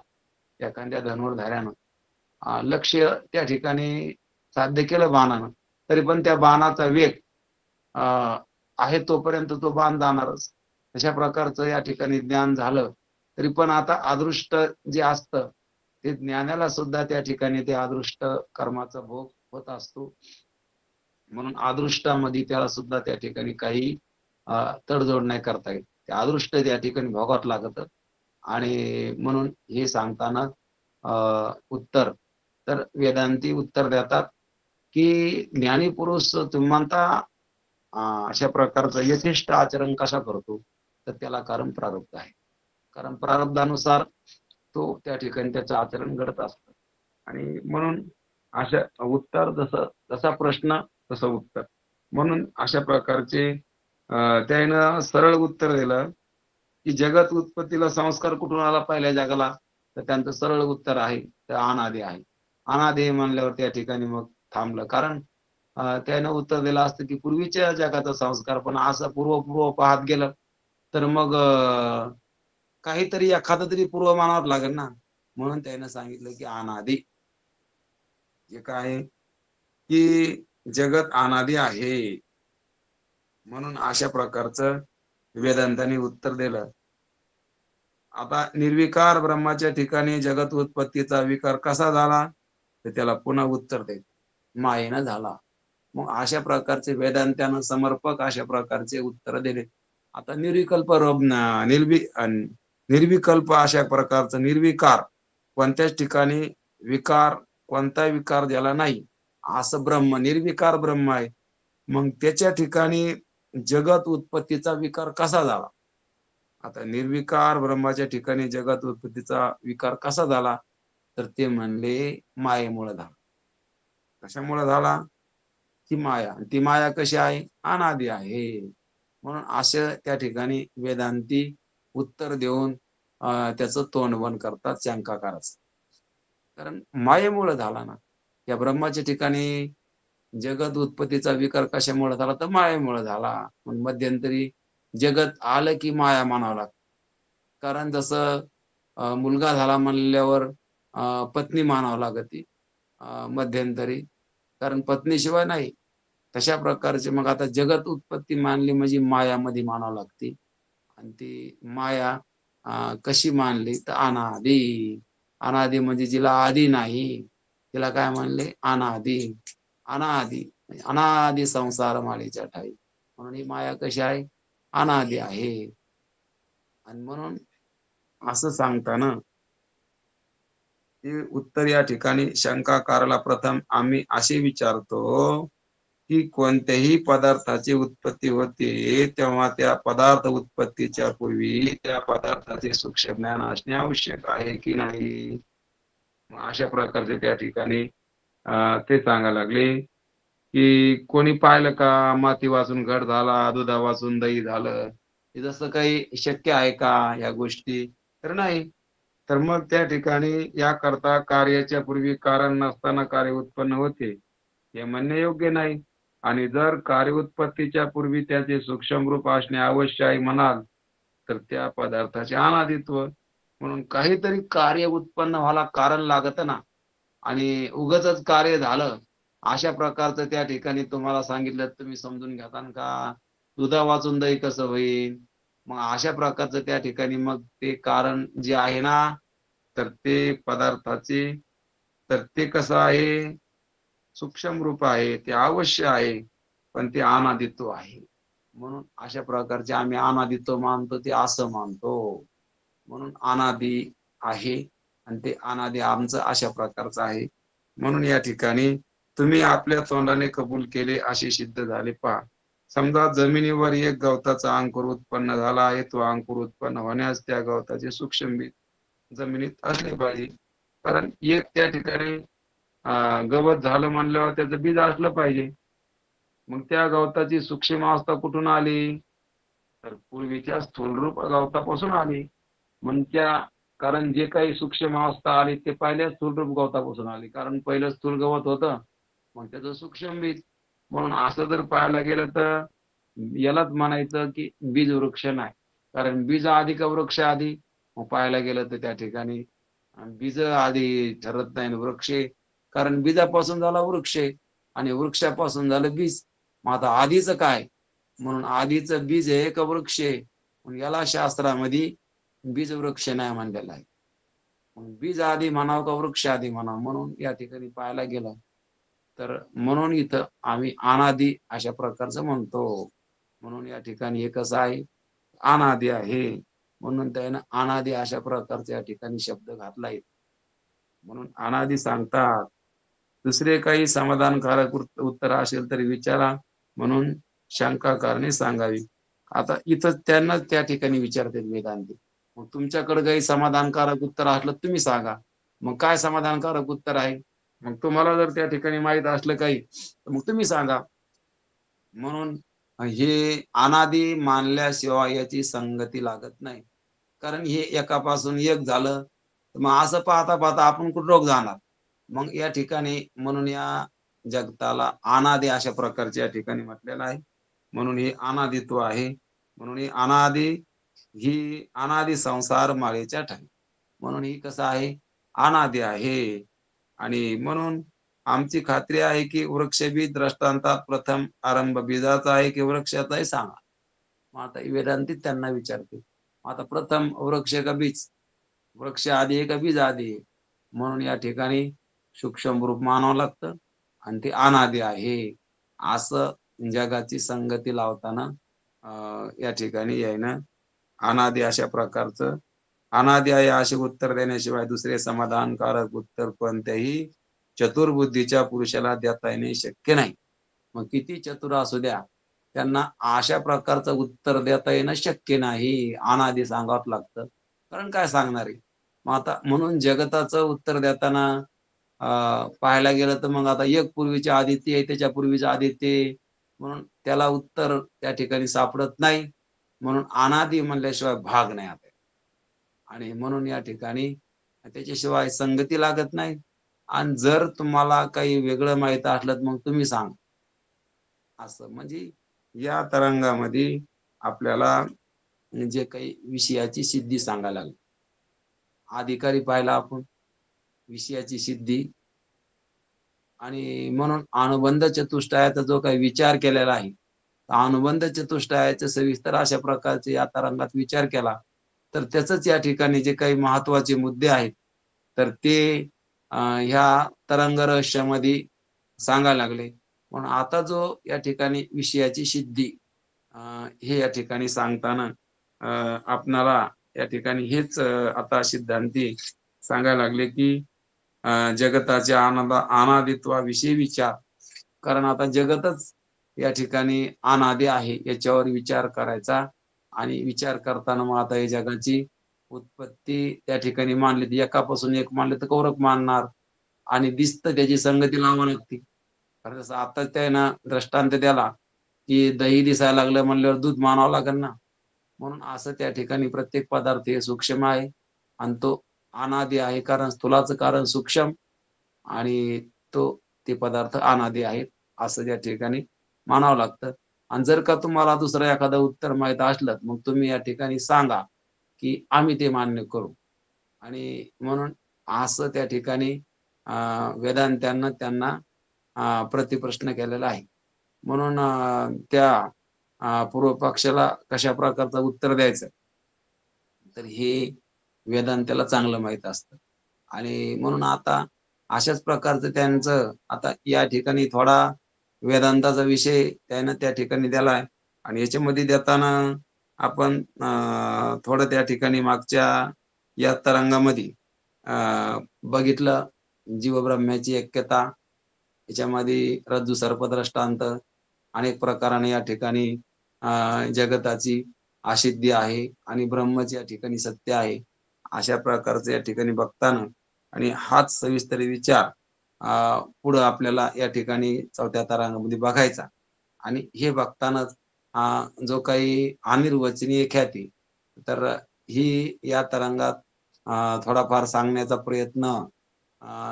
एखाद्या धनुर्धाऱ्यानं, लक्ष त्या ठिकाणी साध्य केलं बाणानं, तरी पण त्या बाणाचा वेग आहे तोपर्यंत तो बाण जाणारच. अशा प्रकारचं या ठिकाणी ज्ञान झालं तरी पण आता अदृष्ट जे असतं ते ज्ञानाला सुद्धा त्या ठिकाणी ते अदृष्ट कर्माचा भोग होत असतो. म्हणून अदृष्टामध्ये त्याला सुद्धा त्या ठिकाणी काही तडजोड नाही करता येत. ते अदृष्ट त्या ठिकाणी भोगावं लागतं. आणि म्हणून हे सांगताना उत्तर तर वेदांती उत्तर देतात की ज्ञानी पुरुष तुम्ही म्हणता अशा प्रकारचं यथेष्ट आचरण कसा करतो, तर त्याला कारण प्रारब्ध आहे. कारण प्रारब्धानुसार तो त्या ठिकाणी त्याचं आचरण घडत असतं. आणि म्हणून अशा उत्तर जसा प्रश्न तसं उत्तर, म्हणून अशा प्रकारचे त्यानं सरळ उत्तर दिलं की जगत उत्पत्तीला संस्कार कुठून आला पहिल्या जगाला, तर त्यांचं सरळ उत्तर आहे तर अनादि आहे. अनादि म्हणल्यावर त्या ठिकाणी मग थांबलं, कारण त्यानं उत्तर दिलं असतं की पूर्वीच्या जगाचा संस्कार, पण असं पूर्व पाहत गेलं तर मग काहीतरी एखादं तरी पूर्व मानावं लागेल ना. म्हणून त्यानं सांगितलं की अनादि जे काय की जगत अनादि आहे. म्हणून अशा प्रकारचं वेदांतांनी उत्तर दिलं. आता निर्विकार ब्रह्माच्या ठिकाणी जगत उत्पत्तीचा विकार कसा झाला, तर त्याला पुन्हा उत्तर दे मायेनं झाला. मग अशा प्रकारचे वेदांत्यानं समर्पक अशा प्रकारचे उत्तर दिले. आता निर्विकल्प अशा प्रकारचं निर्विकार, कोणत्याच ठिकाणी विकार, कोणता विकार ज्याला नाही असं ब्रह्म, निर्विकार ब्रह्म आहे. मग त्याच्या ठिकाणी जगत उत्पत्तीचा विकार कसा झाला? आता निर्विकार ब्रह्माच्या ठिकाणी जगत उत्पत्तीचा विकार कसा झाला, तर ते म्हणले मायेमुळे झाला. कशामुळे झाला? ती माया. ती माया कशी आहे? अनादि आहे. म्हणून असं त्या ठिकाणी वेदांती उत्तर देऊन त्याचं तोंड बंद करतात शंकाकाराचं. कारण मायेमुळे झाला ना. या ब्रह्माच्या ठिकाणी जगत उत्पत्तीचा विकार कशामुळे झाला, तर मायेमुळे झाला. मग मध्यंतरी जगत आलं की माया म्हणावं लागतं. कारण जसं मुलगा झाला म्हणल्यावर पत्नी मानावं लागते मध्यंतरी, कारण पत्नीशिवाय नाही. तशा प्रकारचे मग आता जगत उत्पत्ती मानली म्हणजे मायामध्ये मानावं लागते. आणि ती माया कशी मानली तर अनादी. अनादी म्हणजे जिला आदी नाही, तिला काय म्हणले अनादी. अनादी म्हणजे अनादी संसार माळेच्या ठाई. म्हणून ही माया कशी आहे, अनादी आहे. आणि म्हणून असं सांगताना ते उत्तर या ठिकाणी शंकाकाराला प्रथम आम्ही असे विचारतो, की कोणत्याही पदार्थाची उत्पत्ती होते, तेव्हा त्या पदार्थ उत्पत्तीच्या पूर्वी त्या पदार्थाचे सूक्ष्म ज्ञान असणे आवश्यक आहे की नाही? अशा प्रकारचे त्या ठिकाणी ते सांगायला लागले, की कोणी पाहिलं का माती वाचून घट झाला, दुधा वाचून दही झालं. हे जसं काही शक्य आहे का या गोष्टी? तर नाही. तर मग त्या ठिकाणी याकरता कार्याच्या पूर्वी कारण नसताना कार्य उत्पन्न होते, हे म्हणणे योग्य नाही. आणि जर कार्य उत्पत्तीच्या पूर्वी त्याचे सूक्ष्म रूप असणे आवश्यक आहे म्हणाल, तर त्या पदार्थाचे अनादित्व. म्हणून काहीतरी कार्य उत्पन्न व्हायला कारण लागतं ना. आणि उगाचच कार्य झालं, अशा प्रकारचं त्या ठिकाणी तुम्हाला सांगितलं, तुम्ही समजून घेताल का? दुधा वाचून दही कसं होईल? मग अशा प्रकारचं त्या ठिकाणी मग ते कारण जे आहे ना, तर ते पदार्थाचे, तर ते कसं आहे, सूक्ष्म रूप आहे, ते अवश्य आहे, पण ते अनादित्व आहे. म्हणून अशा प्रकारचे आम्ही अनादित्व मानतो, ते असं मानतो. म्हणून अनादी आहे आणि ते अनादी आमचं अशा प्रकारचं आहे. म्हणून या ठिकाणी तुम्ही आपल्या तोंडाने कबूल केले असे सिद्ध झाले. पहा, समजा जमिनीवर एक गवताचा अंकुर उत्पन्न झाला आहे. तो अंकुर उत्पन्न होण्यास त्या गवताचे सूक्ष्म बी जमिनीत असले पाहिजे. कारण एक त्या ठिकाणी गवत झालं म्हणल्यावर त्याचं बीज असलं पाहिजे. मग त्या गवताची सूक्ष्म अवस्था कुठून आली? तर पूर्वीच्या स्थूलरूप गवतापासून आली. मग त्या, कारण जे काही सूक्ष्म अवस्था आली ते पहिल्या स्थूलरूप गवतापासून आली. कारण पहिलं स्थूल गवत होतं, मग त्याचं सूक्ष्म बीज. म्हणून असं जर पाहायला गेलं तर यालाच म्हणायचं की बीज वृक्ष नाही. कारण बीज आधी का वृक्ष आधी? मग पाहायला गेलं तर त्या ठिकाणी बीज आधी ठरत नाही वृक्ष. कारण बीजापासून झाला वृक्ष आणि वृक्षापासून झालं बीज. मग आता आधीचं काय? म्हणून आधीचं बीज हे का वृक्ष? याला शास्त्रामध्ये बीज वृक्ष नाही म्हणलेला आहे. बीज आधी म्हणावं का वृक्ष आधी म्हणावं? म्हणून या ठिकाणी पाहायला गेलं तर म्हणून इथं आम्ही अनादी अशा प्रकारचं म्हणतो. म्हणून या ठिकाणी हे कसं आहे, अनादी आहे. म्हणून त्यानं अनादी अशा प्रकारचा या ठिकाणी शब्द घातलाय. म्हणून अनादी सांगतात. दुसरे काही समाधानकारक उत्तर असेल तरी विचारा, म्हणून शंका करणे सांगावी. आता इथं त्यांना त्या ठिकाणी विचारते वेदांती. मग तुमच्याकडे काही समाधानकारक उत्तर असलं तुम्ही सांगा. मग काय समाधानकारक उत्तर आहे? मग तुम्हाला जर त्या ठिकाणी माहित असलं काही, तर मग तुम्ही सांगा. म्हणून हे अनादी मानल्याशिवाय याची संगती लागत नाही. कारण हे एकापासून एक झालं, तर मग असं पाहता पाहता आपण कुठं रोग जाणार. मग या ठिकाणी म्हणून या जगताला अनादी अशा प्रकारचे या ठिकाणी म्हटलेलं आहे. म्हणून हे अनादित्व आहे. म्हणून ही अनादी, ही अनादी संसार माळेच्या ठाई. म्हणून ही कसं आहे, अनादी आहे. आणि म्हणून आमची खात्री आहे की वृक्षबीज दृष्टांतात प्रथम आरंभ बीजाचा आहे की वृक्षाचा आहे सांगा. मग आता वेदांती त्यांना विचारते, आता प्रथम वृक्ष का बीज? वृक्ष आधी आहे का बीज आधी आहे? म्हणून या ठिकाणी सूक्ष्म रूप मानावं लागतं आणि ते अनादी आहे. असं जगाची संगती लावताना या ठिकाणी यायनं अनादी अशा प्रकारचं, अनादी आहे असे उत्तर देण्याशिवाय दुसरे समाधानकारक उत्तर कोणत्याही चतुर्बुद्धीच्या पुरुषाला देता येणे शक्य नाही. मग किती चतुर असू द्या, त्यांना अशा प्रकारचं उत्तर देता येणं शक्य नाही. अनादी सांगावं लागतं. कारण काय सांगणार आहे? मग आता म्हणून जगताचं उत्तर देताना पाहायला गेलं तर मग आता एक पूर्वीचे आदित्य आहे, त्याच्या पूर्वीचे आदित्य आहे. म्हणून त्याला उत्तर त्या ठिकाणी सापडत नाही. म्हणून अनादी म्हणल्याशिवाय भाग नाही आता. आणि म्हणून या ठिकाणी त्याच्याशिवाय संगती लागत नाही. आणि जर तुम्हाला काही वेगळं माहीत असलं, तर मग तुम्ही सांगा. असं म्हणजे या तरंगामध्ये आपल्याला जे काही विषयाची सिद्धी सांगायला लागली. अधिकारी पाहिला आपण, विषयाची सिद्धी. आणि म्हणून अनुबंध चतुष्टयाचा जो काही विचार केलेला आहे, अनुबंध चतुष्टयाचा सविस्तर अशा प्रकारचे या तरंगात विचार केला. तर त्याचंच या ठिकाणी जे काही महत्वाचे मुद्दे आहेत, तर ते ह्या तरंग रहस्यामध्ये सांगायला लागले. पण आता जो या ठिकाणी विषयाची सिद्धी अ, हे या ठिकाणी सांगताना अ, आपणाला या ठिकाणी हेच आता सिद्धांती सांगायला लागले, की जगताच्या अनादित्वाविषयी विचार. कारण आता जगतच या ठिकाणी अनादी आहे याच्यावर विचार करायचा आणि विचार करताना मग आता या जगाची उत्पत्ती त्या ठिकाणी मानली तर एकापासून एक मानले तर कौरक मानणार आणि दिसतं त्याची संगती लावावी लागते. कारण जसं आता त्यानं दृष्टांत द्याला, की दही दिसायला लागलं म्हणल्यावर दूध मानावं लागेल ना. म्हणून असं त्या ठिकाणी प्रत्येक पदार्थ हे सूक्ष्म आहे आणि तो अनादी आहे. कारण स्थूलाचं कारण सूक्ष्म आणि तो ते पदार्थ अनादी आहेत, असं त्या ठिकाणी मानावं लागतं. आणि जर का तुम्हाला दुसरं एखादं उत्तर माहीत असलं, मग तुम्ही या ठिकाणी सांगा, की आम्ही ते मान्य करू. आणि म्हणून असं त्या ठिकाणी अ, वेदांत्यांना त्यांना प्रतिप्रश्न केलेला आहे. म्हणून त्या पूर्व पक्षाला कशा प्रकारचं उत्तर द्यायचं, तर हे वेदांत्याला चांगलं माहीत असतं. आणि म्हणून आता अशाच प्रकारचं त्यांचं आता या ठिकाणी थोडा वेदांताचा विषय त्यानं त्या ठिकाणी दिलाय आणि याच्यामध्ये देताना आपण थोडं त्या ठिकाणी मागच्या या तरंगामध्ये अ, बघितलं जीवब्रह्माची ऐक्यता, याच्यामध्ये रज्जू सर्पदृष्टांत, अनेक प्रकाराने या ठिकाणी जगताची असिद्धी आहे आणि ब्रह्मच या ठिकाणी सत्य आहे. अशा प्रकारचं या ठिकाणी बघताना आणि हाच सविस्तर विचार पुढं आपल्याला या ठिकाणी 4थ्या तरंगामध्ये बघायचा आणि हे बघतानाच जो काही अनिर्वचनीय ख्याती, तर ही या तरंगात थोडाफार सांगण्याचा प्रयत्न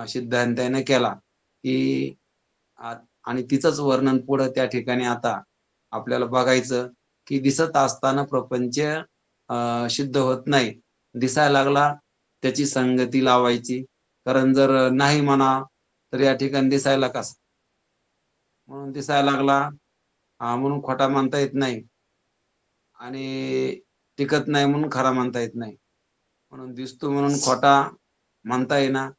सिद्धांताने केला, की आ आणि तिचंच वर्णन पुढं त्या ठिकाणी आता आपल्याला बघायचं, की दिसत असताना प्रपंच सिद्ध होत नाही. दिसायला लागला त्याची संगती लावायची. कारण जर नाही म्हणा, तर या ठिकाणी दिसायला कसा? म्हणून दिसायला लागला म्हणून खोटा म्हणता येत नाही आणि टिकत नाही म्हणून खरा म्हणता येत नाही. म्हणून दिसतो म्हणून खोटा म्हणता येईना,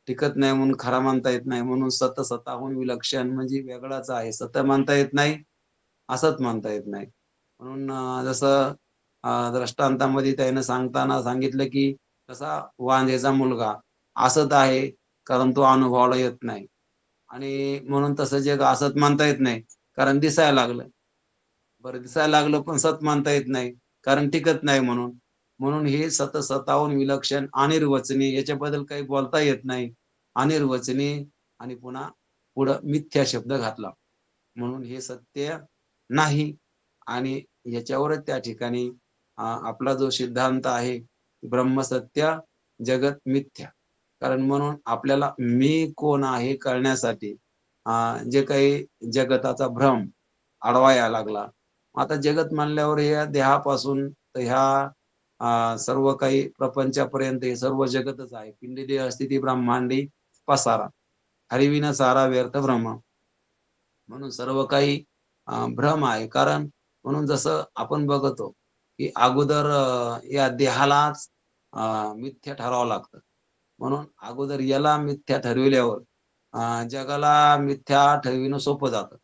टिकत नाही म्हणून खरा म्हणता येत नाही. म्हणून सत सताहून विलक्षण म्हणजे वेगळाच आहे. सत म्हणता येत नाही, असत म्हणता येत नाही. म्हणून जसं दृष्टांतामध्ये त्यानं सांगताना सांगितलं, की कसा वांझेचा मुलगा असत आहे, कारण तो अनुभवाला येत नाही. आणि म्हणून तसं जग असत म्हणता येत नाही, कारण दिसायला लागलं. बरं दिसायला लागलं पण सत म्हणता येत नाही, कारण टिकत नाही म्हणून. म्हणून हे सत सताहून विलक्षण अनिर्वचनीय याच्याबद्दल काही बोलता येत नाही. अनिर्वचनीय आणि पुन्हा पुढं मिथ्या शब्द घातला. म्हणून हे सत्य नाही आणि याच्यावरच त्या ठिकाणी आपला जो सिद्धांत आहे, ब्रह्मसत्य, जगत मिथ्या. कारण म्हणून आपल्याला मी कोण आहे कळण्यासाठी जे काही जगताचा भ्रम आडवा यायला लागला. आता जगत म्हणल्यावर या देहापासून तर ह्या सर्व काही प्रपंचापर्यंत हे सर्व जगतच आहे. पिंडी देह स्थिती ब्रह्मांडी पसारा. हरिविना सारा व्यर्थ भ्रम. म्हणून सर्व काही भ्रम आहे. कारण म्हणून जसं आपण बघतो, की अगोदर या देहालाच मिथ्या ठरवावं लागतं. म्हणून अगोदर याला मिथ्या ठरविल्यावर जगाला मिथ्या ठरविणं सोपं जातं.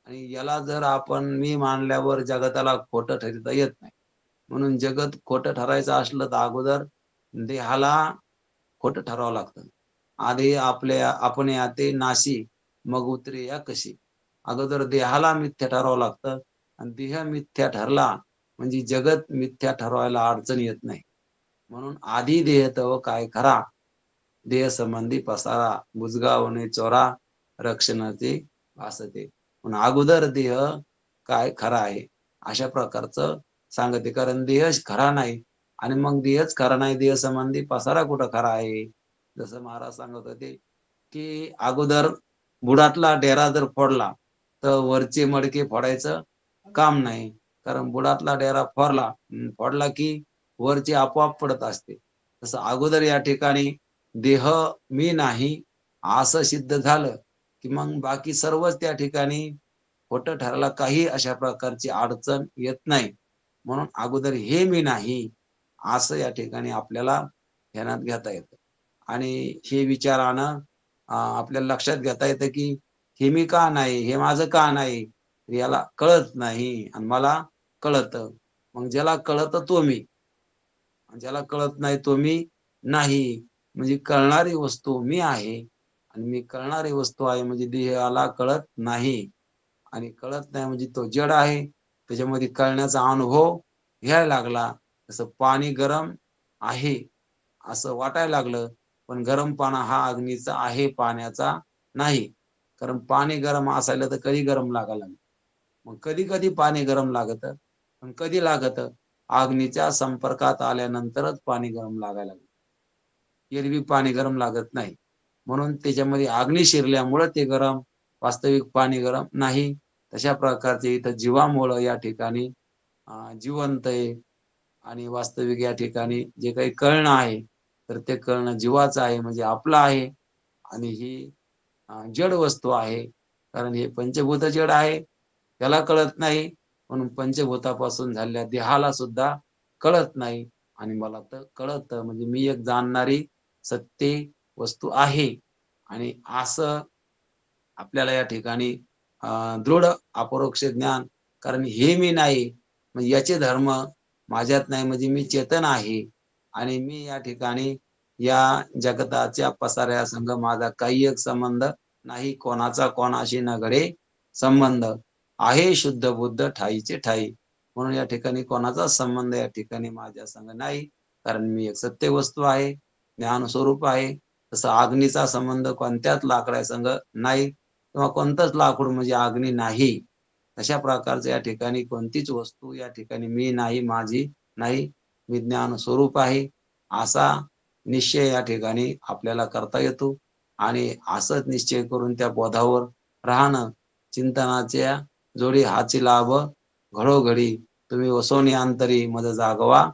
आणि याला जर आपण मी मानल्यावर जगताला खोटं ठरवता येत नाही. म्हणून जगत खोटं ठरायचं असलं तर अगोदर देहाला खोटं ठरवावं लागतं. आधी आपल्या आपण याते नाशी, मग उतरे या कशी. अगोदर देहाला मिथ्या ठरवावं लागतं आणि देह मिथ्या ठरला म्हणजे जगत मिथ्या ठरवायला अडचण येत नाही. म्हणून आधी देह तव काय खरा, देह संबंधी पसारा, बुजगावणे चोरा, रक्षणाचे भासते. म्हणून अगोदर देह काय खरा आहे, अशा प्रकारचं सांगते. कारण देहच खरा नाही आणि मग देहच खरा नाही, देह संबंधी पसारा कुठं खरा आहे. जसं महाराज सांगत होते, की अगोदर बुडातला डेरा जर फोडला, तर वरचे मडके फोडायचं काम नाही. कारण बुडातला डेरा फोडला की वरचे आपोआप पडत असते. तसं अगोदर या ठिकाणी देह मी नाही असं सिद्ध झालं, की मग बाकी सर्वच त्या ठिकाणी खोटं ठरायला काही अशा प्रकारची अडचण येत नाही. म्हणून अगोदर हे मी नाही असं या ठिकाणी आपल्याला ध्यानात घेता येतं. आणि हे विचारानं आपल्याला लक्षात घेता येतं, की हे मी का नाही? हे माझं का नाही? याला कळत नाही आणि मला कळतं. मग ज्याला कळतं तो मी. आणि ज्याला कळत नाही तो मी नाही. म्हणजे कळणारी वस्तू मी आहे आणि मी कळणारी वस्तू आहे म्हणजे देहाला कळत नाही आणि कळत नाही म्हणजे तो जड आहे. त्याच्यामध्ये कळण्याचा अनुभव घ्यायला लागला. जसं पाणी गरम आहे असं वाटायला लागलं, पण गरम पाना हा अग्नीचा आहे, पाण्याचा नाही. कारण पाणी गरम असायला तर कधी गरम लागायला लागलं. मग कधी-कधी पाणी गरम लागतं, पण कधी लागतं? अग्नीच्या संपर्कात आल्यानंतरच पाणी गरम लागायला लागतं. एरवी पाणी गरम लागत नाही. म्हणून त्याच्यामध्ये अग्नी शिरल्यामुळं ते गरम, वास्तविक पाणी गरम नाही. तशा प्रकारचे इथं जीवामुळं या ठिकाणी जिवंत आहे आणि वास्तविक या ठिकाणी जे काही कळणं आहे, तर ते कळणं जीवाचं आहे म्हणजे आपलं आहे आणि ही जड वस्तू आहे. कारण हे पंचभूत जड आहे. त्याला कळत नाही. म्हणून पंचभूतापासून झालेल्या देहाला सुद्धा कळत नाही आणि मला तर कळतं. म्हणजे मी एक जाणणारी सत्य वस्तू आहे आणि असं आपल्याला या ठिकाणी दृढ अपरोक्ष ज्ञान कारण हे मी नाही, म्हणजे याचे धर्म माझ्यात नाही म्हणजे मी चेतन आहे आणि मी या ठिकाणी या जगताच्या पसाऱ्यासंग माझा काही एक संबंध नाही. कोणाचा कोणाशी न घडे संबंध. आहे शुद्ध बुद्ध ठाईचे ठाई. म्हणून या ठिकाणी कोणाचाच संबंध या ठिकाणी माझ्या संग नाही. कारण मी एक सत्य वस्तू आहे, ज्ञानस्वरूप आहे. तसं अग्नीचा संबंध कोणत्याच लाकडासंग नाही किंवा कोणतंच लाकूड म्हणजे अग्नी नाही. तशा प्रकारचं या ठिकाणी कोणतीच वस्तू या ठिकाणी मी नाही, माझी नाही. मी ज्ञानस्वरूप आहे. असा निश्चय या ठिकाणी आपल्याला करता येतो आणि असंच निश्चय करून त्या बोधावर राहणं, चिंतनाच्या जोडी हाची लाभ घडोघडी तुम्ही वसवणी अंतरी मज जागवा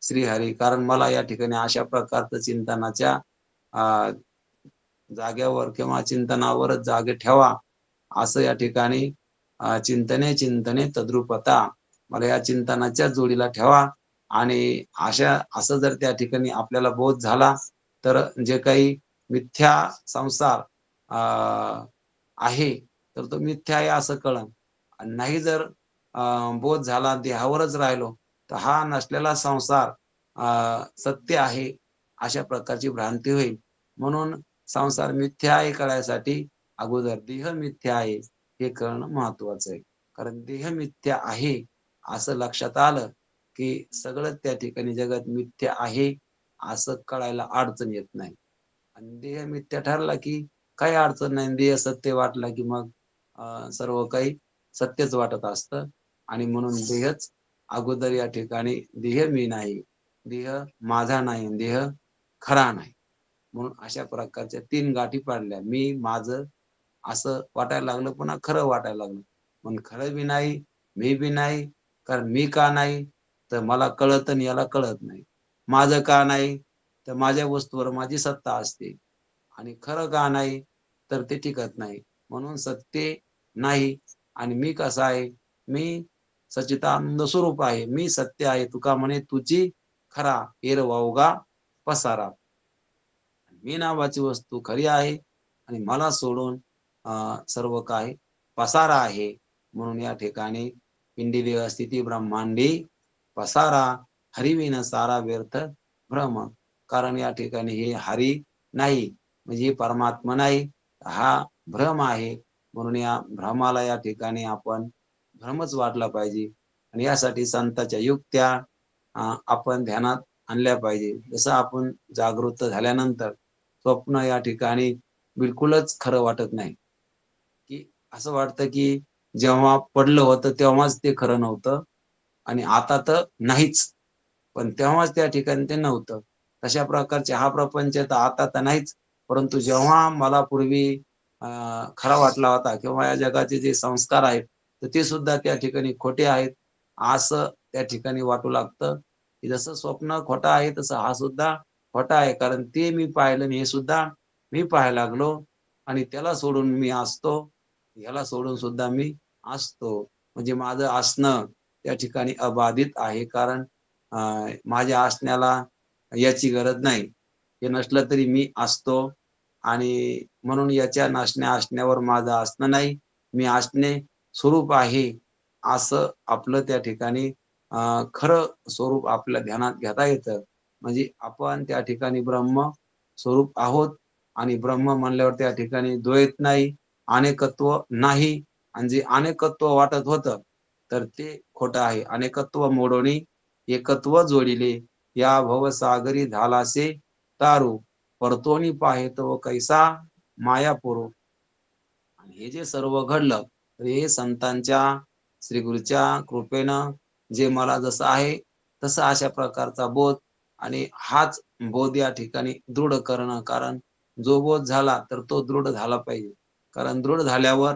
श्रीहरी. कारण मला या ठिकाणी अशा प्रकारचं चिंतनाच्या अ, जागेवर किंवा चिंतनावरच जागे ठेवा, असं या ठिकाणी चिंतने चिंतने तद्रुपता. मला या चिंतनाच्या जोडीला ठेवा आणि असं जर त्या ठिकाणी आपल्याला बोध झाला, तर जे काही मिथ्या संसार आहे, तर तो मिथ्या आहे असं कळन. आणि नाही जर बोध झाला, देहावरच राहिलो, तर हा नसलेला संसार सत्य आहे, अशा प्रकारची भ्रांती होईल. म्हणून संसार मिथ्या आहे कळायसाठी अगोदर देह मिथ्या आहे, हे कळणं महत्वाचं आहे. कारण देह मिथ्या आहे, असं लक्षात आलं, की सगळं त्या ठिकाणी जगत मिथ्या आहे, असं कळायला अडचण येत नाही. आणि देह मिथ्या ठरला, की काही अडचण नाही. देह सत्य वाटला, की मग सर्व काही सत्यच वाटत असतं आणि म्हणून देहच अगोदर या ठिकाणी देह मी नाही, देह माझा नाही, देह खरा नाही. म्हणून अशा प्रकारच्या 3 गाठी पाडल्या. मी, माझं असं वाटायला लागलं, पुन्हा खरं वाटायला लागलं. पण खरं बी नाही, मी बी नाही. कारण मी का नाही? तर मला कळतं आणि याला कळत नाही. माझं का नाही? तर माझ्या वस्तूवर माझी सत्ता असते. आणि खरं का नाही? तर ते टिकत नाही. म्हणून सत्य नाही आणि मी कसा आहे? मी सच्चिदानंद स्वरूप आहे. मी सत्य आहे. तुका म्हणे तुझी खरा, हेर वावगा पसारा. मी नावाची वस्तू खरी आहे आणि मला सोडून सर्व काही पसारा आहे. म्हणून या ठिकाणी पिंडी देह स्थिती ब्रह्मांडी पसारा हरिविन सारा व्यर्थ भ्रम. कारण या ठिकाणी हे हरी नाही म्हणजे परमात्मा नाही, हा भ्रम आहे. म्हणून या भ्रमाला या ठिकाणी आपण भ्रमच वाटला पाहिजे आणि यासाठी संतांच्या युक्त्या आपण ध्यानात आणल्या पाहिजे. जसं आपण जागृत झाल्यानंतर स्वप्न या ठिकाणी बिलकुलच खरं वाटत नाही, की असं वाटतं, की जेव्हा पडलं होतं तेव्हाच ते खरं नव्हतं आणि आता तर नाहीच. पण तेव्हाच त्या ठिकाणी ते नव्हतं. तशा प्रकारचे हा प्रपंच तर आता तर नाहीच. परंतु जेव्हा मला पूर्वी अ, खरा वाटला होता किंवा या जगाचे जे संस्कार आहेत, तर ते सुद्धा त्या ठिकाणी खोटे आहेत. असं त्या ठिकाणी वाटू लागतं, की जसं स्वप्न खोटं आहे, तसं हा सुद्धा खोटा आहे. कारण ते मी पाहिलं आणि हे सुद्धा मी पाहायला लागलो आणि त्याला सोडून मी असतो, ह्याला सोडून सुद्धा मी असतो. म्हणजे माझं असणं त्या ठिकाणी अबाधित आहे. कारण माझ्या असण्याला याची गरज नाही. हे नसलं तरी मी असतो आणि म्हणून याच्या असण्यावर माझं असणं नाही. मी असणे स्वरूप आहे, असं आपलं त्या ठिकाणी खरं स्वरूप आपल्या ध्यानात घेता येतं. म्हणजे आपण त्या ठिकाणी ब्रह्म स्वरूप आहोत आणि ब्रह्म म्हणल्यावर त्या ठिकाणी द्वैत नाही, अनेकत्व नाही आणि जे अनेकत्व वाटत होतं, तर ते खोटं आहे. अनेकत्व मोडोनी एकत्व जोडिले, या भवसागरी झालासे तारू, परतोनी पाहे तो कैसा मायापुरू. आणि हे जे सर्व घडलं, तर हे संतांच्या, श्री गुरूच्या कृपेनं जे मला जसं आहे, तसं अशा प्रकारचा बोध आणि हाच बोध या ठिकाणी दृढ करणं. कारण जो बोध झाला, तर तो दृढ झाला पाहिजे. कारण दृढ झाल्यावर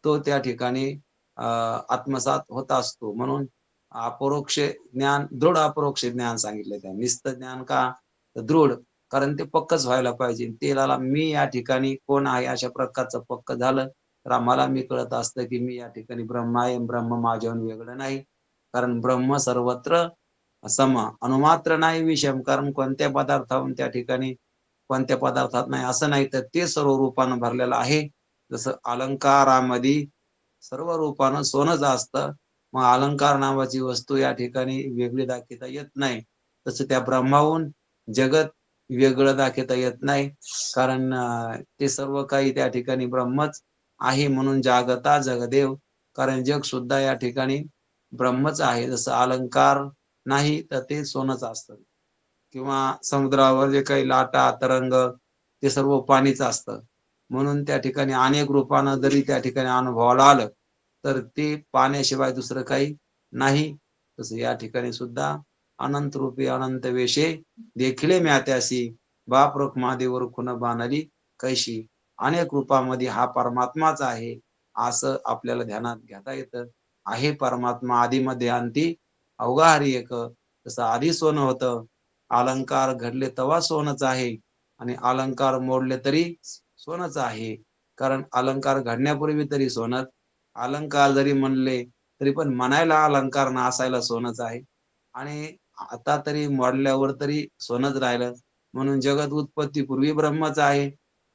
तो त्या ठिकाणी आत्मसात होत असतो. म्हणून अपरोक्ष ज्ञान, दृढ अपरोक्ष ज्ञान सांगितलं त्या. नुसतं ज्ञान का? तर दृढ. कारण ते पक्कच व्हायला पाहिजे. तेलाला मी या ठिकाणी कोण आहे, अशा प्रकारचं पक्क झालं, तर आम्हाला मी कळत असतं, की मी या ठिकाणी ब्रह्म आहे. ब्रह्म माझ्याहून वेगळं नाही. कारण ब्रह्म सर्वत्र सम, अणुमात्र नाही विषम. कारण कोणत्या पदार्थाहून त्या ठिकाणी कोणत्या पदार्थात नाही असं नाही, तर ते सर्व रूपानं भरलेलं आहे. जसं अलंकारामध्ये सर्व रूपानं सोनंच असतं. मग अलंकार नावाची वस्तू या ठिकाणी वेगळी दाखवता येत नाही. तसं त्या ब्रह्माहून जगत वेगळं दाखवता येत नाही. कारण ते सर्व काही त्या ठिकाणी ब्रह्मच आहे. म्हणून जागता जगदेव. कारण जग सुद्धा या ठिकाणी ब्रह्मच आहे. जसं अलंकार नाही, तर ते सोनंच असतं. किंवा समुद्रावर जे काही लाटा, तरंग, ते सर्व पाणीच असतं. म्हणून त्या ठिकाणी अनेक रूपानं जरी त्या ठिकाणी अनुभवाला आलं, तर ते पाण्याशिवाय दुसरं काही नाही. तसं या ठिकाणी सुद्धा अनंत रूपी अनंत वेशे देखिले म्यात्यासी, बाप रखुमादेवर खुन बांधली कैशी. अनेक रूपामध्ये हा परमात्माच आहे, असं आपल्याला ध्यानात घेता येतं. आहे परमात्मा आधीमध्ये अंती, अवघा हरी एक. तसं आधी सोनं होतं, अलंकार घडले तेव्हा सोनंच आहे आणि अलंकार मोडले तरी सोनंच आहे. कारण अलंकार घडण्यापूर्वी तरी सोनंच. अलंकार जरी म्हणले, तरी पण म्हणायला अलंकार नासायला सोनंच आहे. आणि आता तरी मोडल्यावर तरी सोनंच राहिलं. म्हणून जगत उत्पत्तीपूर्वी ब्रह्मच आहे.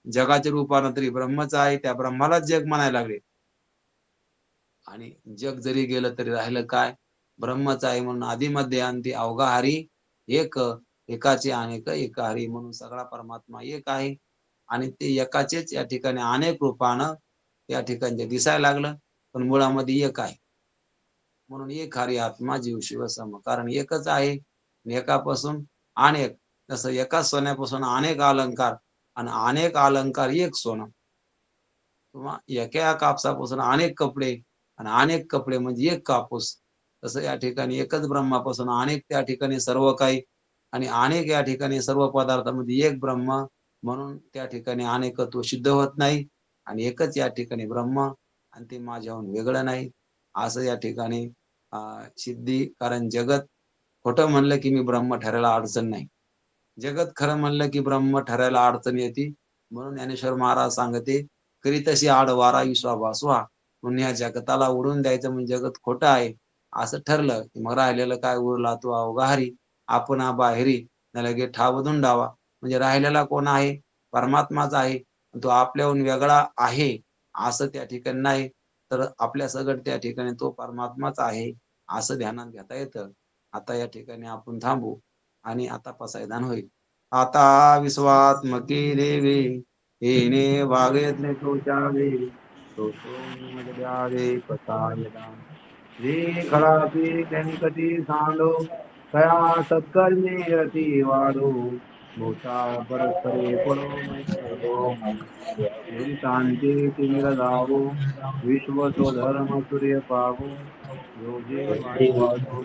जगाच्या रूपानं तरी ब्रह्मच आहे. त्या ब्रह्मालाच जग म्हणायला लागले. आणि जग जरी गेलं तरी राहिलं काय? ब्रह्मच आहे. म्हणून आदिमध्ये अंती अवघा हरी एक. एकाचे अनेक एका हरी. म्हणून सगळा परमात्मा एक आहे आणि ते एकाचेच या ठिकाणी अनेक रूपानं या ठिकाणी दिसायला लागलं, पण मुळामध्ये एक आहे. म्हणून एक हरी आत्मा जीव शिव सम. कारण एकच आहे आणि एकापासून अनेक. जसं एकाच सोन्यापासून अनेक अलंकार आणि अनेक अलंकार एक सोनं. किंवा एका कापसापासून अनेक कपडे आणि अनेक कपडे म्हणजे एक कापूस. तसं या ठिकाणी एकच ब्रह्मापासून अनेक त्या ठिकाणी सर्व काही आणि अनेक या ठिकाणी सर्व पदार्थामध्ये एक ब्रह्म. म्हणून त्या ठिकाणी अनेकत्व सिद्ध होत नाही आणि एकच या ठिकाणी ब्रह्म आणि ते माझ्याहून वेगळं नाही. असं या ठिकाणी सिद्धी. कारण जगत खोटं म्हणलं की मी ब्रह्म ठरायला अडचण नाही. जगत खरं म्हणलं की ब्रह्म ठरायला अडचण येते. म्हणून ज्ञानेश्वर महाराज सांगते, करीतशी आड वारा विश्वाभास व्हा. म्हणून या जगताला उडून द्यायचं म्हणजे जगत खोटं आहे असं ठरलं, की मग राहिलेलं काय उरला तो अवघा हरी. आपणा बाहेरी न लगे ठाव धुंडावा. म्हणजे राहिलेला कोण आहे? परमात्माच आहे. तो आपल्याहून वेगळा आहे असं त्या ठिकाणी नाही. तर आपल्या सगळं त्या ठिकाणी तो परमात्माच आहे असं ध्यानात घेता येतं. आता या ठिकाणी आपण थांबू आणि आता पसायदान होईल. आता विश्वात्मके देवे, येणे वागयत्ने तोचावे, तो मज द्यावे पसायदान. जे खळाचे व्यंकटी सांडो, कया सत्कर्मे रती वाढो, मोठा परस्परे पडो मैत्र्यो, दुरितांचे तिमिर जावो, विश्व तो धर्म सूर्य पावो, जो जे वाढो